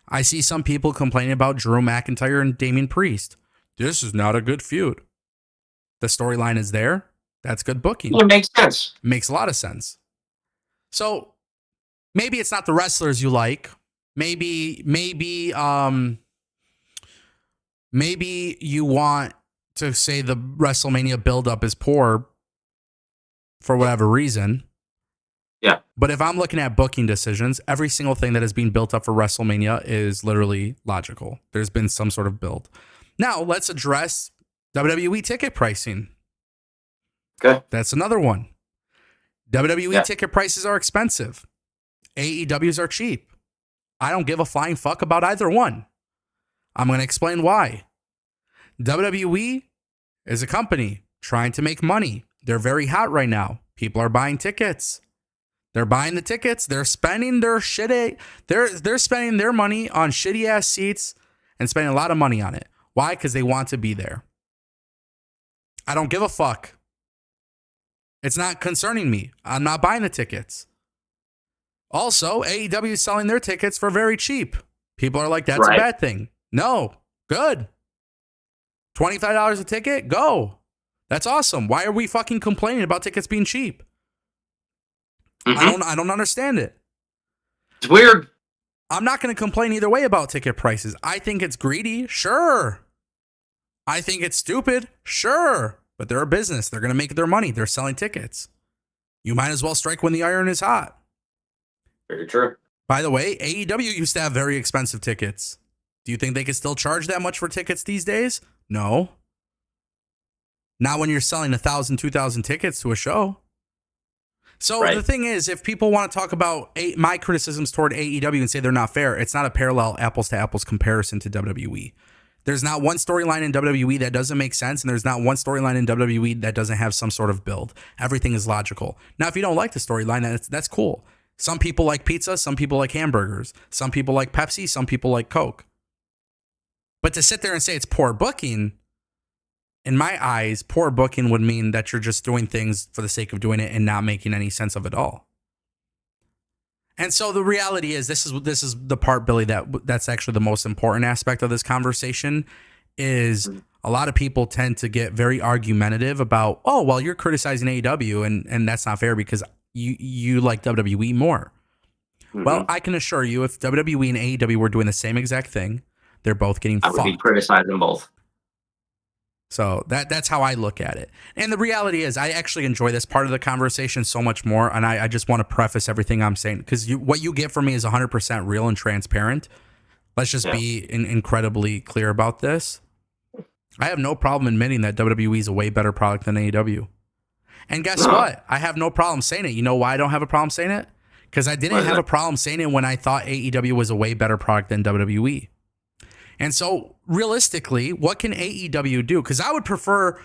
I see some people complaining about Drew McIntyre and Damian Priest. This is not a good feud. The storyline is there. That's good booking. It makes sense. Makes a lot of sense. So maybe it's not the wrestlers you like. Maybe you want to say the WrestleMania buildup is poor for whatever reason. Yeah. But if I'm looking at booking decisions, every single thing that is being built up for WrestleMania is literally logical. There's been some sort of build. Now, let's address WWE ticket pricing. Okay. That's another one. WWE ticket prices are expensive. AEWs are cheap. I don't give a flying fuck about either one. I'm going to explain why. WWE is a company trying to make money. They're very hot right now. People are buying tickets. They're buying the tickets. They're spending their they're spending their money on shitty ass seats and spending a lot of money on it. Why? Because they want to be there. I don't give a fuck. It's not concerning me. I'm not buying the tickets. Also, AEW is selling their tickets for very cheap. People are like, that's a bad thing. No, good. $25 a ticket? Go. That's awesome. Why are we fucking complaining about tickets being cheap? I don't understand it. It's weird. I'm not going to complain either way about ticket prices. I think it's greedy. Sure. I think it's stupid. Sure. But they're a business. They're going to make their money. They're selling tickets. You might as well strike when the iron is hot. Very true. By the way, AEW used to have very expensive tickets. Do you think they could still charge that much for tickets these days? No. Not when you're selling 1,000, 2,000 tickets to a show. So the thing is, if people want to talk about my criticisms toward AEW and say they're not fair, it's not a parallel apples to apples comparison to WWE. There's not one storyline in WWE that doesn't make sense, and there's not one storyline in WWE that doesn't have some sort of build. Everything is logical. Now, if you don't like the storyline, that's cool. Some people like pizza, some people like hamburgers, some people like Pepsi, some people like Coke. But to sit there and say it's poor booking, in my eyes, poor booking would mean that you're just doing things for the sake of doing it and not making any sense of it all. And so the reality is, this is the part, Billy, that's actually the most important aspect of this conversation, is a lot of people tend to get very argumentative about, oh, well, you're criticizing AEW and that's not fair because you like WWE more. Mm-hmm. Well, I can assure you, if WWE and AEW were doing the same exact thing, they're both getting fucked. I would be criticizing both. So that's how I look at it. And the reality is, I actually enjoy this part of the conversation so much more. And I just want to preface everything I'm saying, because what you get from me is 100% real and transparent. Let's just be incredibly clear about this. I have no problem admitting that WWE is a way better product than AEW. And guess what? I have no problem saying it. You know why I don't have a problem saying it? Because I didn't have a problem saying it when I thought AEW was a way better product than WWE. And so realistically, what can AEW do? Because I would prefer,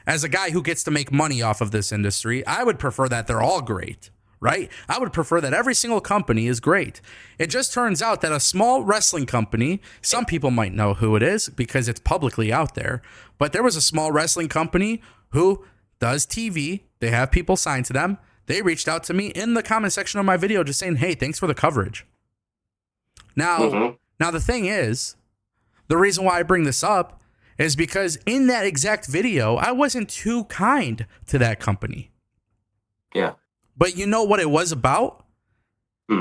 as a guy who gets to make money off of this industry, I would prefer that they're all great, right? I would prefer that every single company is great. It just turns out that a small wrestling company, some people might know who it is because it's publicly out there, but there was a small wrestling company who does TV. They have people signed to them. They reached out to me in the comment section of my video just saying, hey, thanks for the coverage. Now, the thing is, the reason why I bring this up is because in that exact video, I wasn't too kind to that company. Yeah. But you know what it was about?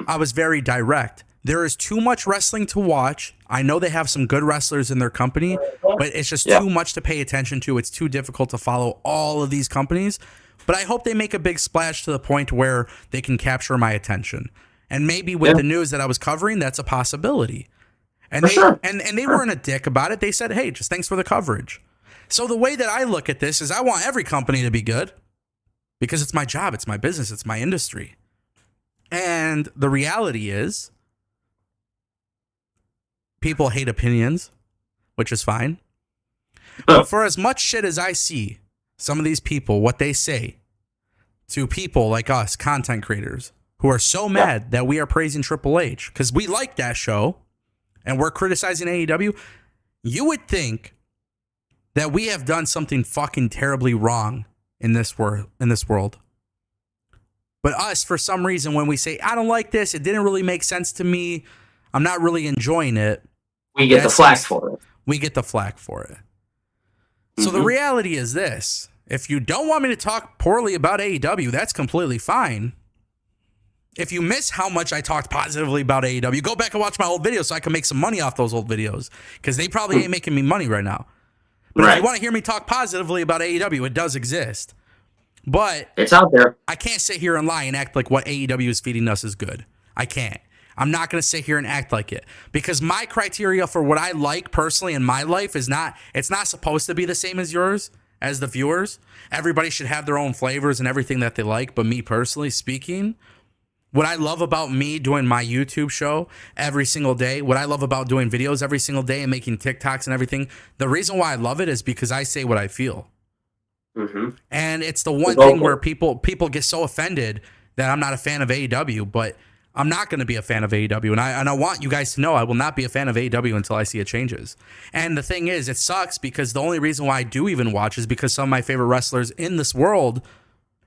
I was very direct. There is too much wrestling to watch. I know they have some good wrestlers in their company, but it's just too much to pay attention to. It's too difficult to follow all of these companies. But I hope they make a big splash to the point where they can capture my attention. And maybe with the news that I was covering, that's a possibility. And they weren't a dick about it. They said, hey, just thanks for the coverage. So the way that I look at this is I want every company to be good because it's my job, it's my business, it's my industry. And the reality is people hate opinions, which is fine. But for as much shit as I see some of these people, what they say to people like us, content creators, who are so mad that we are praising Triple H because we like that show, and we're criticizing AEW, you would think that we have done something fucking terribly wrong in this world. But us, for some reason, when we say, I don't like this, it didn't really make sense to me, I'm not really enjoying it, we get the flack for it. We get the flack for it. So the reality is this. If you don't want me to talk poorly about AEW, that's completely fine. If you miss how much I talked positively about AEW, go back and watch my old videos so I can make some money off those old videos, because they probably ain't making me money right now. But if you want to hear me talk positively about AEW, it does exist. But it's out there. I can't sit here and lie and act like what AEW is feeding us is good. I can't. I'm not going to sit here and act like it, because my criteria for what I like personally in my life it's not supposed to be the same as yours, as the viewers. Everybody should have their own flavors and everything that they like. But me personally speaking, what I love about me doing my YouTube show every single day, what I love about doing videos every single day and making TikToks and everything, the reason why I love it is because I say what I feel. Mm-hmm. And it's the one thing where people get so offended that I'm not a fan of AEW, but I'm not going to be a fan of AEW. And I want you guys to know I will not be a fan of AEW until I see it changes. And the thing is, it sucks because the only reason why I do even watch is because some of my favorite wrestlers in this world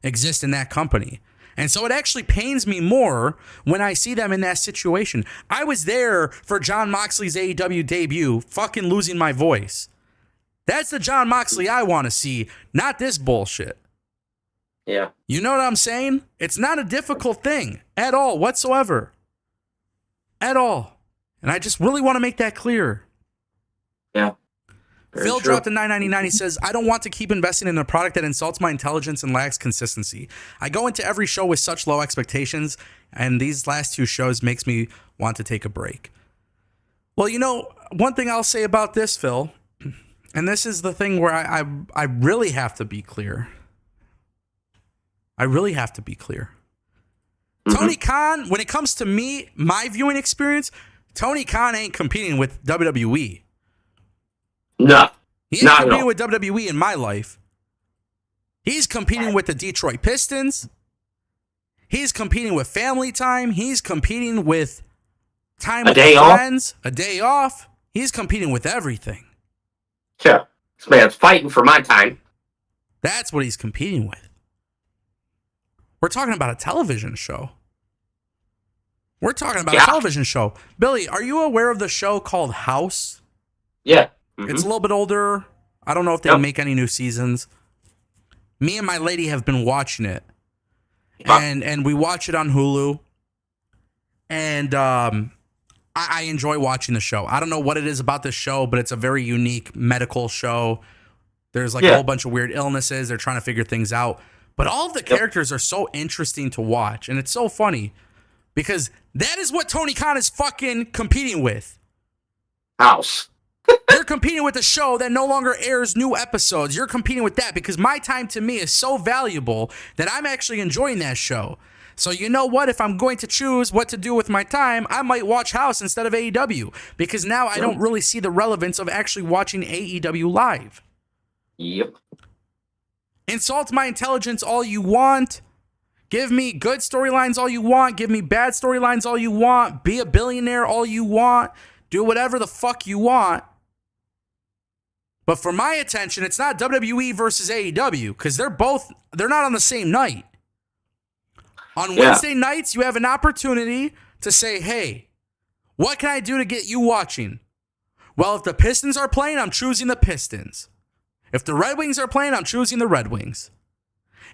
exist in that company. And so it actually pains me more when I see them in that situation. I was there for Jon Moxley's AEW debut, fucking losing my voice. That's the Jon Moxley I want to see, not this bullshit. Yeah. You know what I'm saying? It's not a difficult thing at all whatsoever. At all. And I just really want to make that clear. Yeah. Phil dropped a $9.99. He says, I don't want to keep investing in a product that insults my intelligence and lacks consistency. I go into every show with such low expectations, and these last two shows makes me want to take a break. Well, you know, one thing I'll say about this, Phil, and this is the thing where I really have to be clear. I really have to be clear. Mm-hmm. Tony Khan, when it comes to me, my viewing experience, Tony Khan ain't competing with WWE. No. He ain't competing with WWE in my life. He's competing with the Detroit Pistons. He's competing with family time. He's competing with time with friends, a day off. He's competing with everything. Yeah. This man's fighting for my time. That's what he's competing with. We're talking about a television show. We're talking about a television show. Billy, are you aware of the show called House? Yeah. Mm-hmm. It's a little bit older. I don't know if they make any new seasons. Me and my lady have been watching it. And we watch it on Hulu. And I enjoy watching the show. I don't know what it is about this show, but it's a very unique medical show. There's like a whole bunch of weird illnesses. They're trying to figure things out. But all of the characters are so interesting to watch. And it's so funny because that is what Tony Khan is fucking competing with. House. You're competing with a show that no longer airs new episodes. You're competing with that because my time to me is so valuable that I'm actually enjoying that show. So you know what? If I'm going to choose what to do with my time, I might watch House instead of AEW because now I don't really see the relevance of actually watching AEW live. Yep. Insult my intelligence all you want. Give me good storylines all you want. Give me bad storylines all you want. Be a billionaire all you want. Do whatever the fuck you want. But for my attention, it's not WWE versus AEW because they're not on the same night. On Wednesday nights, you have an opportunity to say, hey, what can I do to get you watching? Well, if the Pistons are playing, I'm choosing the Pistons. If the Red Wings are playing, I'm choosing the Red Wings.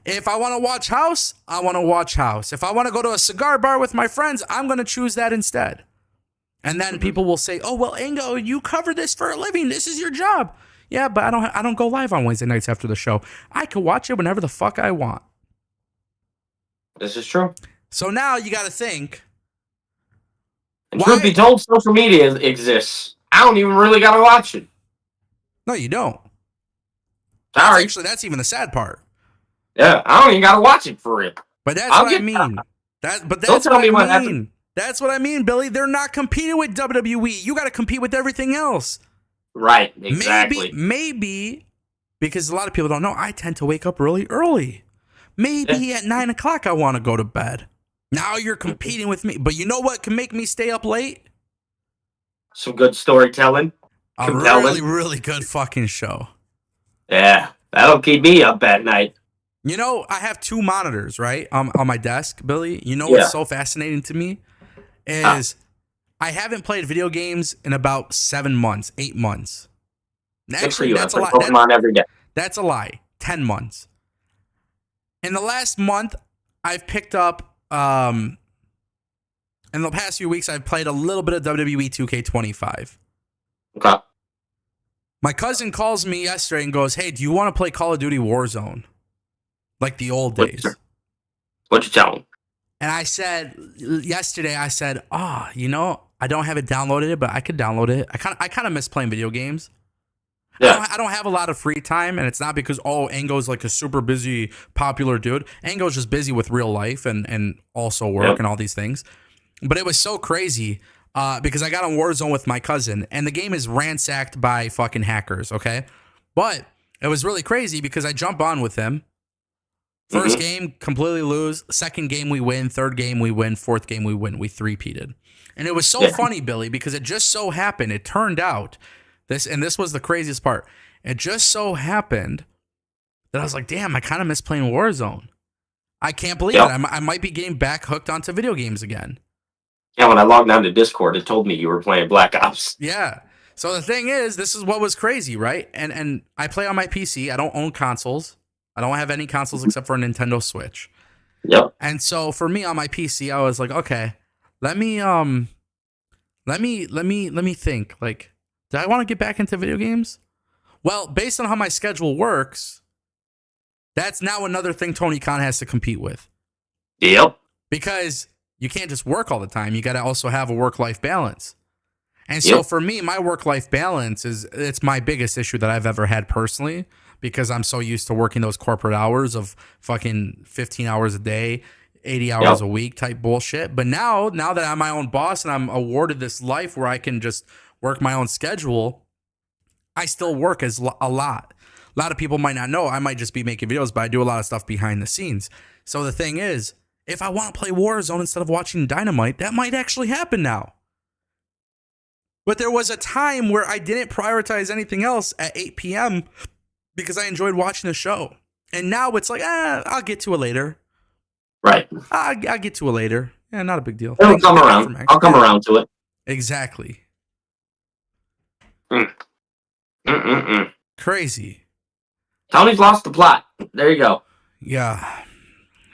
If I want to watch House, I want to watch House. If I want to go to a cigar bar with my friends, I'm going to choose that instead. And then people will say, oh, well, Ango, you cover this for a living. This is your job. Yeah, but I don't go live on Wednesday nights after the show. I can watch it whenever the fuck I want. This is true. So now you got to think. And truth be told, social media exists. I don't even really got to watch it. No, you don't. Sorry. That's even the sad part. Yeah, I don't even got to watch it for real. But that's what I mean. That's what I mean. That's what I mean, Billy. They're not competing with WWE. You got to compete with everything else. Right, exactly. Maybe, because a lot of people don't know, I tend to wake up really early. Maybe at 9 o'clock I want to go to bed. Now you're competing with me. But you know what can make me stay up late? Some good storytelling. A really, really good fucking show. Yeah, that'll keep me up at night. You know, I have two monitors, right, on my desk, Billy. You know what's so fascinating to me is I haven't played video games in about 7 months, 8 months. Actually, that's a lie. Pokemon every day. That's a lie. 10 months. In the last month, I've picked up in the past few weeks, I've played a little bit of WWE 2K25. Okay. My cousin calls me yesterday and goes, "Hey, do you want to play Call of Duty Warzone? Like the old days?" What'd you tell him? And I said, yesterday, I said, I don't have it downloaded, but I could download it. I kind of miss playing video games. Yeah. I don't have a lot of free time, and it's not because, Ango's like a super busy, popular dude. Ango's just busy with real life and also work and all these things. But it was so crazy because I got on Warzone with my cousin, and the game is ransacked by fucking hackers, okay? But it was really crazy because I jump on with him. First game, completely lose. Second game, we win. Third game, we win. Fourth game, we win. We three-peated. And it was so funny, Billy, because it just so happened, it turned out, this was the craziest part. It just so happened that I was like, damn, I kind of miss playing Warzone. I can't believe it. I might be getting back hooked onto video games again. Yeah, when I logged on to Discord, it told me you were playing Black Ops. Yeah. So the thing is, this is what was crazy, right? And I play on my PC. I don't own consoles. I don't have any consoles except for a Nintendo Switch. Yep. And so for me on my PC, I was like, okay, let me think. Like, do I want to get back into video games? Well, based on how my schedule works, that's now another thing Tony Khan has to compete with. Yep. Because you can't just work all the time. You got to also have a work-life balance. And so for me, my work-life balance it's my biggest issue that I've ever had personally, because I'm so used to working those corporate hours of fucking 15 hours a day, 80 hours a week type bullshit. But now that I'm my own boss and I'm awarded this life where I can just work my own schedule, I still work a lot. A lot of people might not know. I might just be making videos, but I do a lot of stuff behind the scenes. So the thing is, if I want to play Warzone instead of watching Dynamite, that might actually happen now. But there was a time where I didn't prioritize anything else at 8 p.m. because I enjoyed watching the show. And now it's like, I'll get to it later. Right. I'll get to it later. Yeah, not a big deal. It'll come around. I'll come around to it. Exactly. Mm. Crazy. Tony's lost the plot. There you go. Yeah.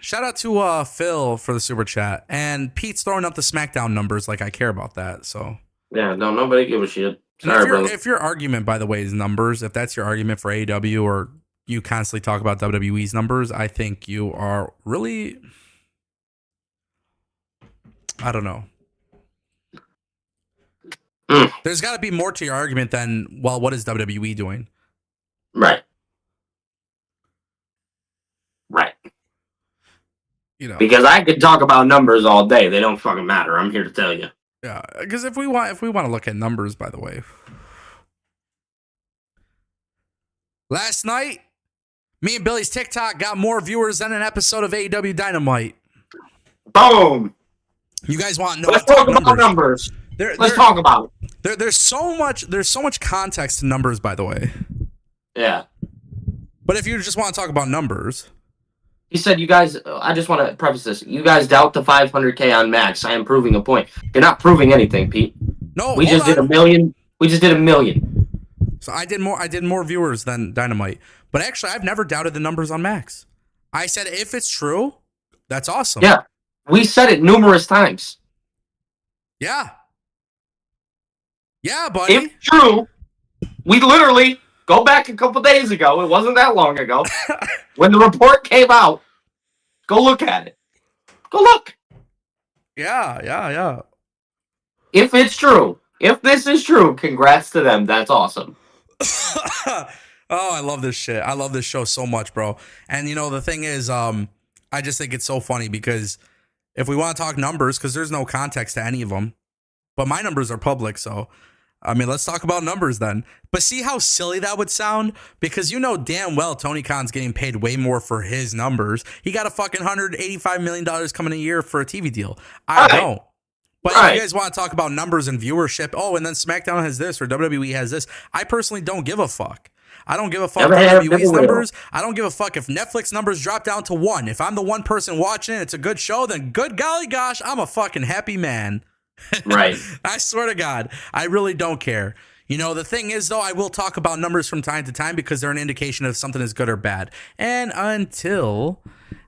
Shout out to Phil for the super chat. And Pete's throwing up the SmackDown numbers like I care about that. So yeah, no, nobody give a shit. Sorry, if your argument, by the way, is numbers, if that's your argument for AEW or you constantly talk about WWE's numbers, I think you are really, I don't know. There's got to be more to your argument than, well, what is WWE doing? Right. Because I could talk about numbers all day. They don't fucking matter. I'm here to tell you. Yeah, because if we want to look at numbers, by the way, last night, me and Billy's TikTok got more viewers than an episode of AEW Dynamite. Boom. You guys want to know? Let's talk about numbers. Let's talk about it. There's so much context to numbers, by the way. Yeah. But if you just want to talk about numbers. He said, you guys, I just want to preface this. You guys doubt the 500K on Max. I am proving a point. You're not proving anything, Pete. No, we just did 1 million. We just did 1 million. So I did more viewers than Dynamite. But actually, I've never doubted the numbers on Max. I said, if it's true, that's awesome. Yeah. We said it numerous times. Yeah. Yeah, buddy. If true, we literally... Go back a couple days ago. It wasn't that long ago. When the report came out, go look at it. Go look. Yeah. If it's true, if this is true, congrats to them. That's awesome. Oh, I love this shit. I love this show so much, bro. And the thing is, I just think it's so funny because if we want to talk numbers, because there's no context to any of them, but my numbers are public, so... I mean, let's talk about numbers then. But see how silly that would sound? Because damn well Tony Khan's getting paid way more for his numbers. He got a fucking $185 million coming a year for a TV deal. I don't. But if you guys want to talk about numbers and viewership, and then SmackDown has this or WWE has this, I personally don't give a fuck. I don't give a fuck WWE's numbers. I don't give a fuck if Netflix numbers drop down to 1. If I'm the one person watching it, it's a good show, then good golly gosh, I'm a fucking happy man. Right. I swear to God, I really don't care. The thing is, though, I will talk about numbers from time to time because they're an indication of something is good or bad. And until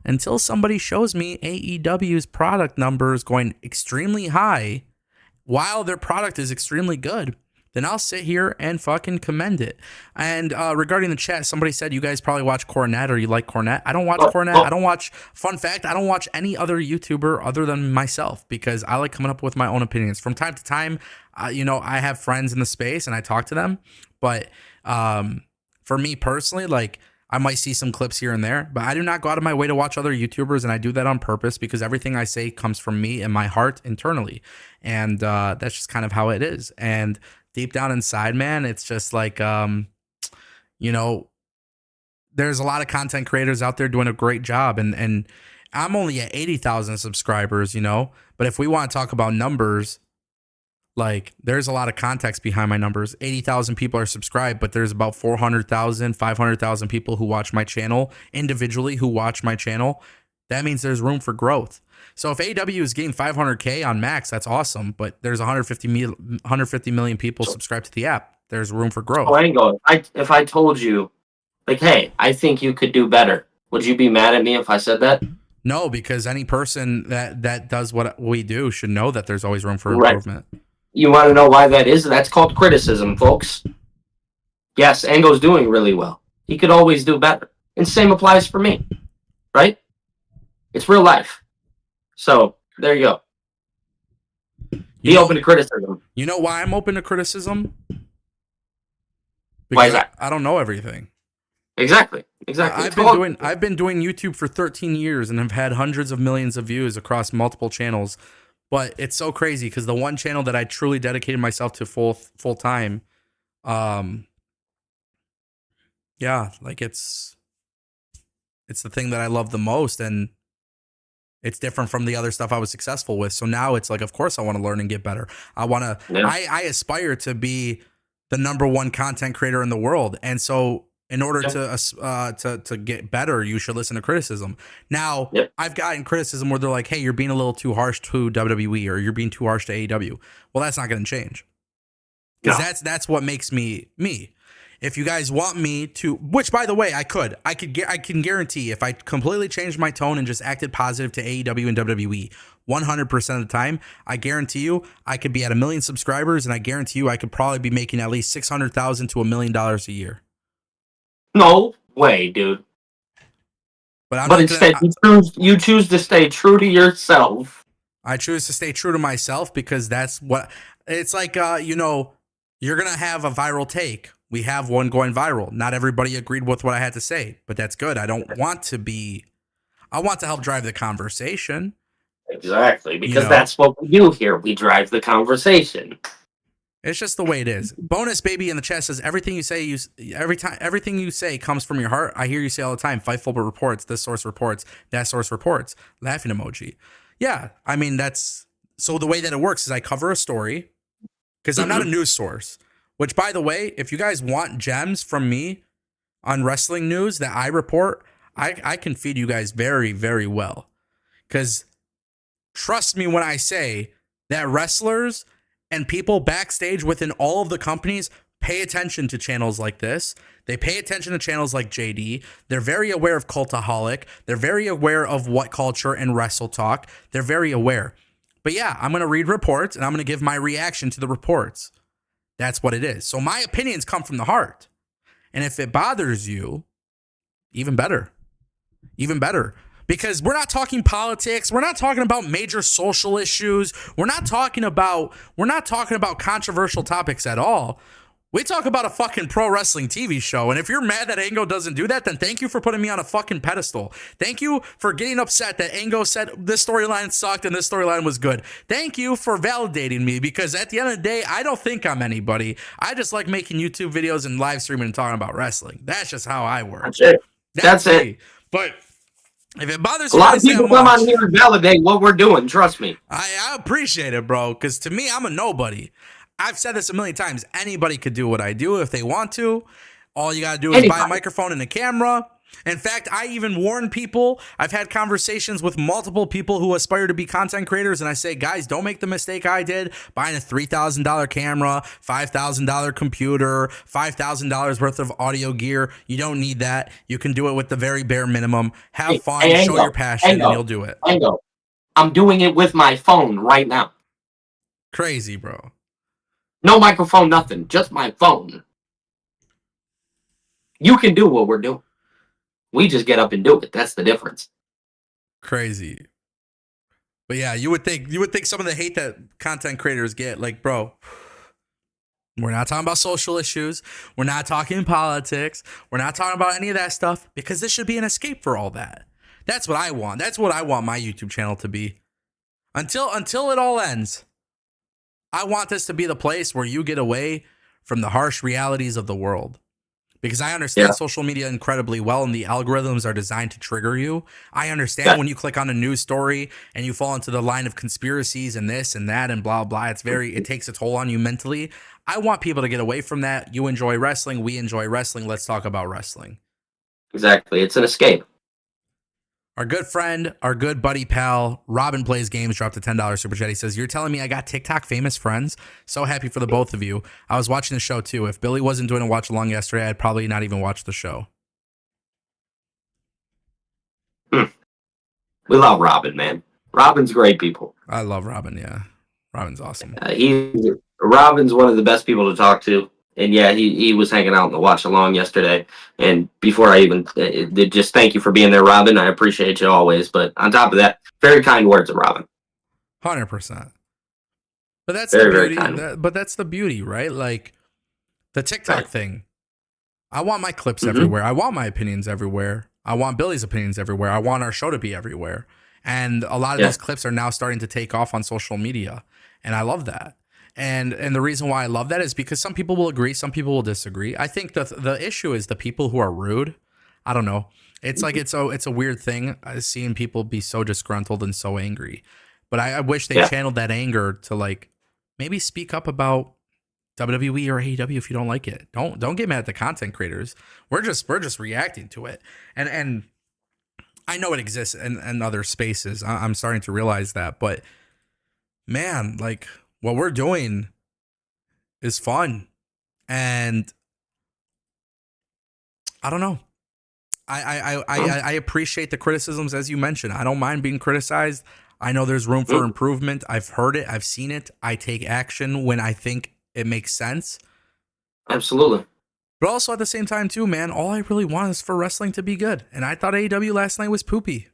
until somebody shows me AEW's product numbers going extremely high while their product is extremely good, then I'll sit here and fucking commend it. And regarding the chat, somebody said you guys probably watch Cornette or you like Cornette. I don't watch Cornette. I don't watch, fun fact, I don't watch any other YouTuber other than myself because I like coming up with my own opinions. From time to time, I have friends in the space and I talk to them. But for me personally, like, I might see some clips here and there, but I do not go out of my way to watch other YouTubers, and I do that on purpose because everything I say comes from me and my heart internally. And that's just kind of how it is. And deep down inside, man, it's just like, there's a lot of content creators out there doing a great job. And I'm only at 80,000 subscribers, but if we want to talk about numbers, like, there's a lot of context behind my numbers. 80,000 people are subscribed, but there's about 400,000, 500,000 people who watch my channel individually who watch my channel. That means there's room for growth. So if AEW is getting 500K on Max, that's awesome. But there's 150 million people subscribed to the app. There's room for growth. Oh, Ango, if I told you, like, hey, I think you could do better, would you be mad at me if I said that? No, because any person that does what we do should know that there's always room for improvement. Right. You want to know why that is? That's called criticism, folks. Yes, Ango's doing really well. He could always do better. And same applies for me, right? It's real life. So, there you go. Be open to criticism. You know why I'm open to criticism? Because why is that? I don't know everything. Exactly. I've been doing YouTube for 13 years and have had hundreds of millions of views across multiple channels. But it's so crazy because the one channel that I truly dedicated myself to full time, like it's the thing that I love the most, and it's different from the other stuff I was successful with. So now it's like, of course, I want to learn and get better. I aspire to be the #1 content creator in the world, and so in order to get better, you should listen to criticism. Now, I've gotten criticism where they're like, hey, you're being a little too harsh to WWE or you're being too harsh to AEW. Well, that's not going to change. Because that's what makes me me. If you guys want me to, which by the way, I can guarantee if I completely changed my tone and just acted positive to AEW and WWE 100% of the time, I guarantee you I could be at 1 million subscribers, and I guarantee you I could probably be making at least $600,000 to $1 million a year. No way, dude. But instead, you choose to stay true to yourself. I choose to stay true to myself because that's what it's like. You're gonna have a viral take. We have one going viral. Not everybody agreed with what I had to say, but that's good. I want to help drive the conversation. Exactly, because that's what we do here. We drive the conversation. It's just the way it is. Bonus Baby in the chat says everything you say comes from your heart. I hear you say all the time, Fightful reports, this source reports, that source reports, laughing emoji. Yeah, I mean, so the way that it works is I cover a story because I'm not a news source, which, by the way, if you guys want gems from me on wrestling news that I report, I can feed you guys very, very well. Because trust me when I say that wrestlers and people backstage within all of the companies pay attention to channels like this. They pay attention to channels like JD. They're very aware of Cultaholic. They're very aware of What Culture and Wrestle Talk. They're very aware. But yeah, I'm going to read reports and I'm going to give my reaction to the reports. That's what it is. So my opinions come from the heart. And if it bothers you, even better. Even better. Because we're not talking politics. We're not talking about major social issues. We're not talking about controversial topics at all. We talk about a fucking pro wrestling TV show. And if you're mad that Ango doesn't do that, then thank you for putting me on a fucking pedestal. Thank you for getting upset that Ango said this storyline sucked and this storyline was good. Thank you for validating me, because at the end of the day, I don't think I'm anybody. I just like making YouTube videos and live streaming and talking about wrestling. That's just how I work. That's it. That's it. But if it bothers you, a lot of people come on here and validate what we're doing. Trust me. I appreciate it, bro. Because to me, I'm a nobody. I've said this a million times. Anybody could do what I do if they want to. All you got to do is buy a microphone and a camera. In fact, I even warn people. I've had conversations with multiple people who aspire to be content creators, and I say, guys, don't make the mistake I did buying a $3,000 camera, $5,000 computer, $5,000 worth of audio gear. You don't need that. You can do it with the very bare minimum. Have fun, Hey, show your passion, and you'll do it. Ango, I'm doing it with my phone right now. Crazy, bro. No microphone, nothing. Just my phone. You can do what we're doing. We just get up and do it. That's the difference. Crazy. But yeah, you would think some of the hate that content creators get, like, bro, we're not talking about social issues. We're not talking politics. We're not talking about any of that stuff, because this should be an escape for all that. That's what I want. That's what I want my YouTube channel to be. Until it all ends, I want this to be the place where you get away from the harsh realities of the world. Because I understand social media incredibly well, and the algorithms are designed to trigger you. I understand when you click on a news story and you fall into the line of conspiracies and this and that and blah, blah. It takes a toll on you mentally. I want people to get away from that. You enjoy wrestling. We enjoy wrestling. Let's talk about wrestling. Exactly. It's an escape. Our good friend, our good buddy pal, Robin Plays Games, dropped a $10 super chat. He says, "You're telling me I got TikTok famous friends? So happy for the both of you. I was watching the show too. If Billy wasn't doing a watch along yesterday, I'd probably not even watch the show." We love Robin, man. Robin's great people. I love Robin, yeah. Robin's awesome. Robin's one of the best people to talk to. And yeah, he was hanging out in the watch along yesterday. And before I even just thank you for being there, Robin. I appreciate you always. But on top of that, very kind words of Robin. 100%. But that's very, the beauty. very kind. But that's the beauty, right? Like the TikTok thing. I want my clips everywhere. I want my opinions everywhere. I want Billy's opinions everywhere. I want our show to be everywhere. And a lot of these clips are now starting to take off on social media. And I love that. And the reason why I love that is because some people will agree, some people will disagree. I think the issue is the people who are rude. I don't know. It's like it's a weird thing seeing people be so disgruntled and so angry. But I wish they channeled that anger to like maybe speak up about WWE or AEW if you don't like it. Don't get mad at the content creators. We're just reacting to it. And I know it exists in other spaces. I'm starting to realize that. But man, like what we're doing is fun. And I don't know. I appreciate the criticisms, as you mentioned. I don't mind being criticized. I know there's room for improvement. I've heard it. I've seen it. I take action when I think it makes sense. Absolutely. But also at the same time, too, man, all I really want is for wrestling to be good. And I thought AEW last night was poopy.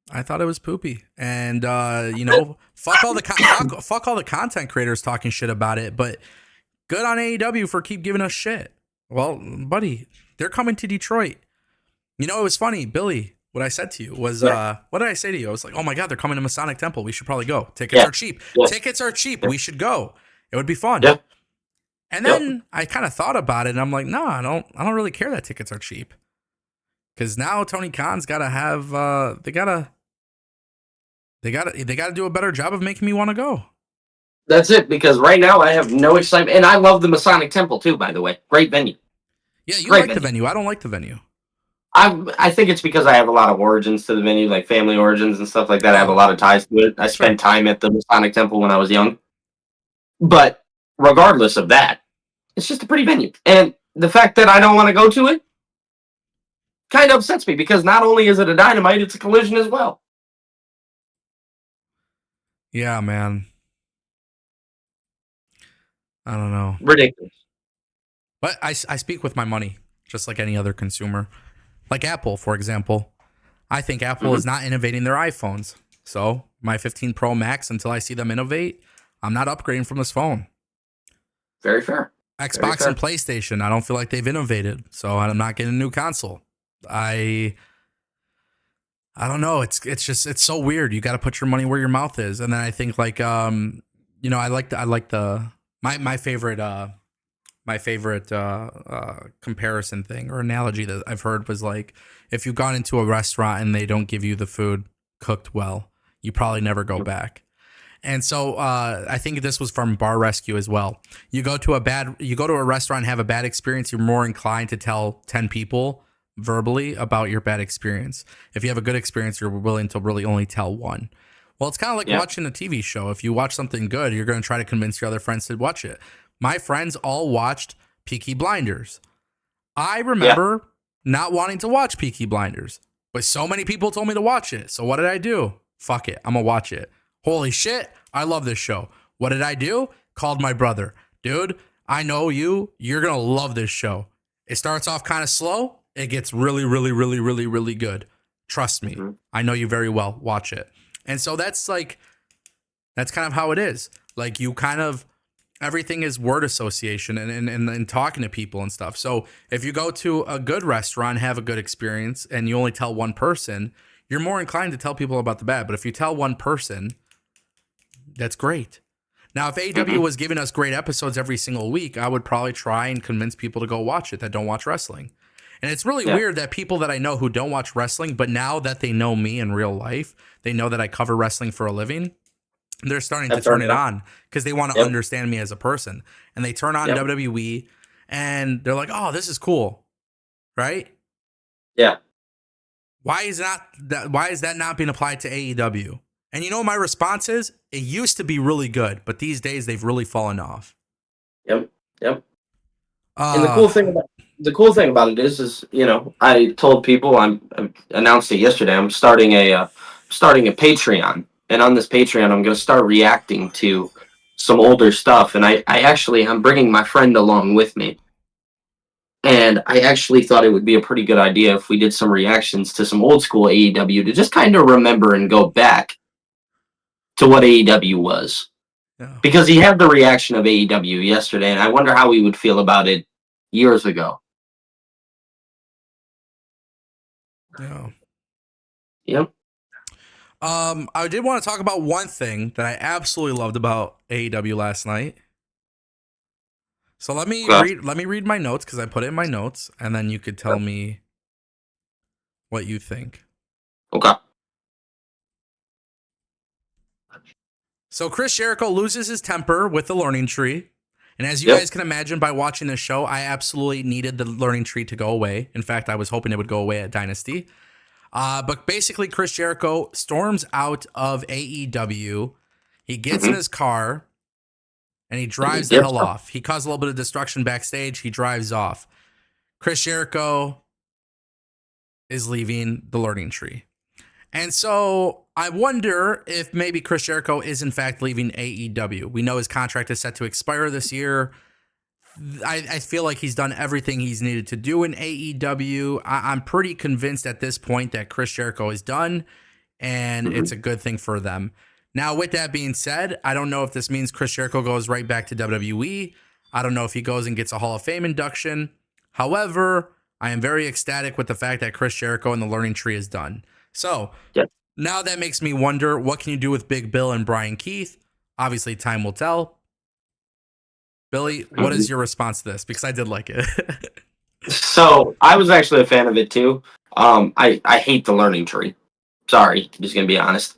I thought it was poopy. And, fuck all the content creators talking shit about it. But good on AEW for keep giving us shit. Well, buddy, they're coming to Detroit. You know, it was funny, Billy. What I said to you was, what did I say to you? I was like, oh my God, they're coming to Masonic Temple. We should probably go. Tickets are cheap. Tickets are cheap. We should go. It would be fun. Yeah. And then I kind of thought about it and I'm like, no, I don't really care that tickets are cheap. Because now Tony Khan's got to have, they got to do a better job of making me want to go. That's it. Because right now I have no excitement. And I love the Masonic Temple too, by the way. Great venue. Yeah, you like the venue. I don't like the venue. I think it's because I have a lot of origins to the venue, like family origins and stuff like that. I have a lot of ties to it. I spent time at the Masonic Temple when I was young. But regardless of that, it's just a pretty venue. And the fact that I don't want to go to it kind of upsets me because not only is it a Dynamite, it's a Collision as well. Yeah, man. I don't know. Ridiculous. But I speak with my money, just like any other consumer. Like Apple, for example. I think Apple is not innovating their iPhones. So my 15 Pro Max, until I see them innovate, I'm not upgrading from this phone. Very fair. Xbox and PlayStation, I don't feel like they've innovated. So I'm not getting a new console. I don't know. It's so weird. You got to put your money where your mouth is. And then I think like, my favorite comparison thing or analogy that I've heard was like, if you've gone into a restaurant and they don't give you the food cooked well, you probably never go back. And so I think this was from Bar Rescue as well. You go to a restaurant and have a bad experience, you're more inclined to tell 10 people verbally about your bad experience. If you have a good experience, you're willing to really only tell one. Well, it's kind of like watching a TV show. If you watch something good, you're going to try to convince your other friends to watch it. My friends all watched Peaky Blinders. I remember not wanting to watch Peaky Blinders, but so many people told me to watch it. So what did I do? Fuck it. I'm going to watch it. Holy shit. I love this show. What did I do? Called my brother. Dude, I know you. You're going to love this show. It starts off kind of slow. It gets really, really, really, really, really good. Trust me. I know you very well. Watch it. And so that's kind of how it is. Like you kind of, everything is word association and talking to people and stuff. So if you go to a good restaurant, have a good experience, and you only tell one person, you're more inclined to tell people about the bad. But if you tell one person, that's great. Now, if AEW was giving us great episodes every single week, I would probably try and convince people to go watch it that don't watch wrestling. And it's really weird that people that I know who don't watch wrestling, but now that they know me in real life, they know that I cover wrestling for a living, they're starting to turn it on because they want to understand me as a person. And they turn on WWE and they're like, oh, this is cool. Right? Yeah. Why is that not being applied to AEW? And you know what my response is? It used to be really good, but these days they've really fallen off. Yep. And the cool thing about it is I told people I announced it yesterday. I'm starting a Patreon, and on this Patreon, I'm going to start reacting to some older stuff. And I'm bringing my friend along with me. And I actually thought it would be a pretty good idea if we did some reactions to some old school AEW to just kind of remember and go back to what AEW was. Yeah. Because he had the reaction of AEW yesterday, and I wonder how he would feel about it years ago. Yeah. Yep. I did want to talk about one thing that I absolutely loved about AEW last night. So let me read my notes because I put it in my notes, and then you could tell me what you think. Okay. So Chris Jericho loses his temper with the learning tree. And as you guys can imagine by watching this show, I absolutely needed the learning tree to go away. In fact, I was hoping it would go away at Dynasty. But basically, Chris Jericho storms out of AEW. He gets in his car and he drives the hell off. He caused a little bit of destruction backstage. He drives off. Chris Jericho is leaving the learning tree. And so I wonder if maybe Chris Jericho is in fact leaving AEW. We know his contract is set to expire this year. I feel like he's done everything he's needed to do in AEW. I'm pretty convinced at this point that Chris Jericho is done, and it's a good thing for them. Now, with that being said, I don't know if this means Chris Jericho goes right back to WWE. I don't know if he goes and gets a Hall of Fame induction. However, I am very ecstatic with the fact that Chris Jericho and the learning tree is done. So now that makes me wonder, what can you do with Big Bill and Brian Keith? Obviously, time will tell. Billy, what is your response to this? Because I did like it. So I was actually a fan of it too. I hate the learning tree. Sorry, just gonna be honest.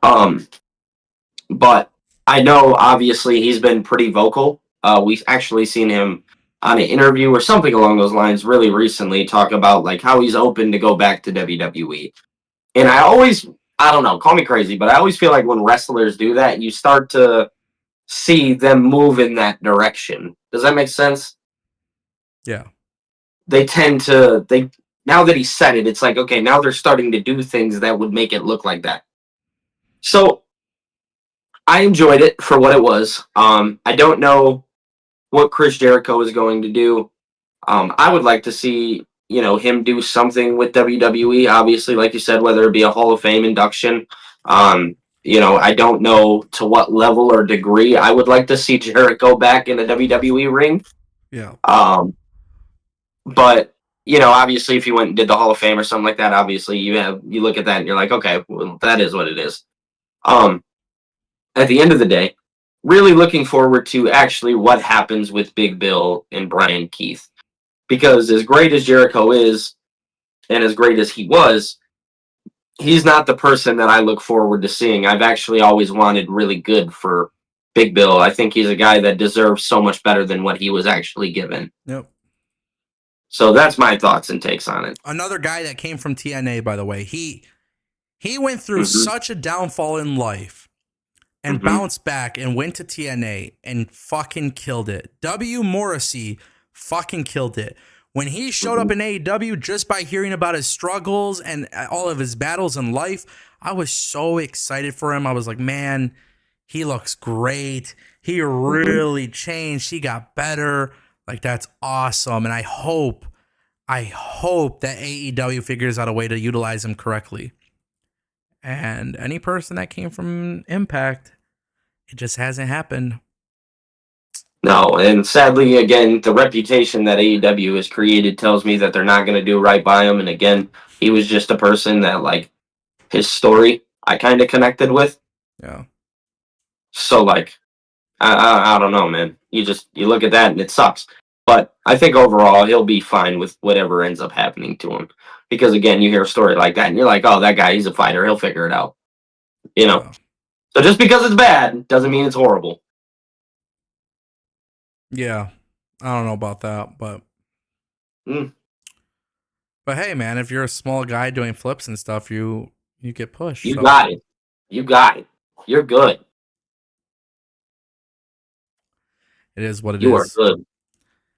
But I know obviously he's been pretty vocal. We've actually seen him on an interview or something along those lines really recently talk about like how he's open to go back to WWE. And I don't know, call me crazy, but I always feel like when wrestlers do that, you start to see them move in that direction. Does that make sense? Yeah. They now that he said it, it's like, okay, now they're starting to do things that would make it look like that. So I enjoyed it for what it was. I don't know what Chris Jericho is going to do. I would like to see, him do something with WWE, obviously, like you said, whether it be a Hall of Fame induction. I don't know to what level or degree I would like to see Jericho back in the WWE ring. Yeah. But, obviously if you went and did the Hall of Fame or something like that, obviously you look at that and you're like, okay, well, that is what it is. At the end of the day, really looking forward to actually what happens with Big Bill and Brian Keith. Because as great as Jericho is, and as great as he was, he's not the person that I look forward to seeing. I've actually always wanted really good for Big Bill. I think he's a guy that deserves so much better than what he was actually given. Yep. So that's my thoughts and takes on it. Another guy that came from TNA, by the way, he went through Mm-hmm. such a downfall in life and Mm-hmm. bounced back and went to TNA and fucking killed it. W. Morrissey fucking killed it. When he showed up in AEW, just by hearing about his struggles and all of his battles in life, I was so excited for him. I was like, man, he looks great. He really changed. He got better. Like, that's awesome. And I hope that AEW figures out a way to utilize him correctly. And any person that came from Impact, it just hasn't happened. No, and sadly, again, the reputation that AEW has created tells me that they're not going to do right by him. And again, he was just a person that, like, his story I kind of connected with. Yeah. So, like, I don't know, man. You look at that and it sucks. But I think overall he'll be fine with whatever ends up happening to him. Because again, you hear a story like that and you're like, oh, that guy, he's a fighter. He'll figure it out. You know? Yeah. So just because it's bad doesn't mean it's horrible. Yeah. I don't know about that, but but hey, man, if you're a small guy doing flips and stuff, you get pushed. You So got it. You got it. You're good. it is what it You are is. good.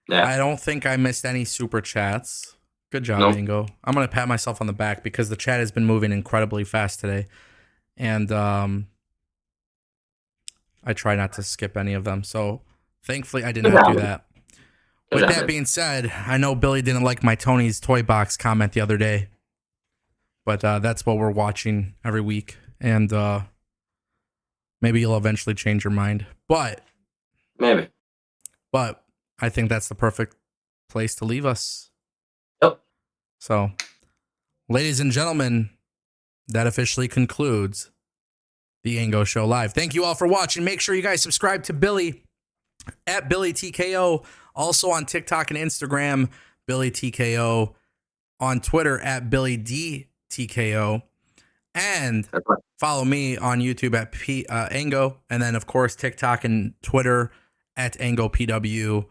Yeah. I don't think I missed any super chats. Good job, No. Ango. I'm gonna pat myself on the back because the chat has been moving incredibly fast today, and I try not to skip any of them. So thankfully, I did not do that. With that being said, I know Billy didn't like my Tony's Toy Box comment the other day, but that's what we're watching every week, and maybe you'll eventually change your mind. But Maybe. I think that's the perfect place to leave us. Yep. So, ladies and gentlemen, that officially concludes the Ango Show Live. Thank you all for watching. Make sure you guys subscribe to Billy at BillyTKO. Also on TikTok and Instagram, BillyTKO. On Twitter at BillyDTKO. And follow me on YouTube at Ango. And then, of course, TikTok and Twitter at AngoPW.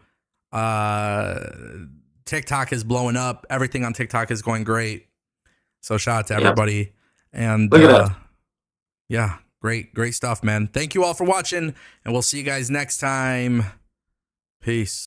TikTok is blowing up. Everything on TikTok is going great. So shout out to everybody. And look at that. Yeah, great stuff, man. Thank you all for watching, and we'll see you guys next time. Peace.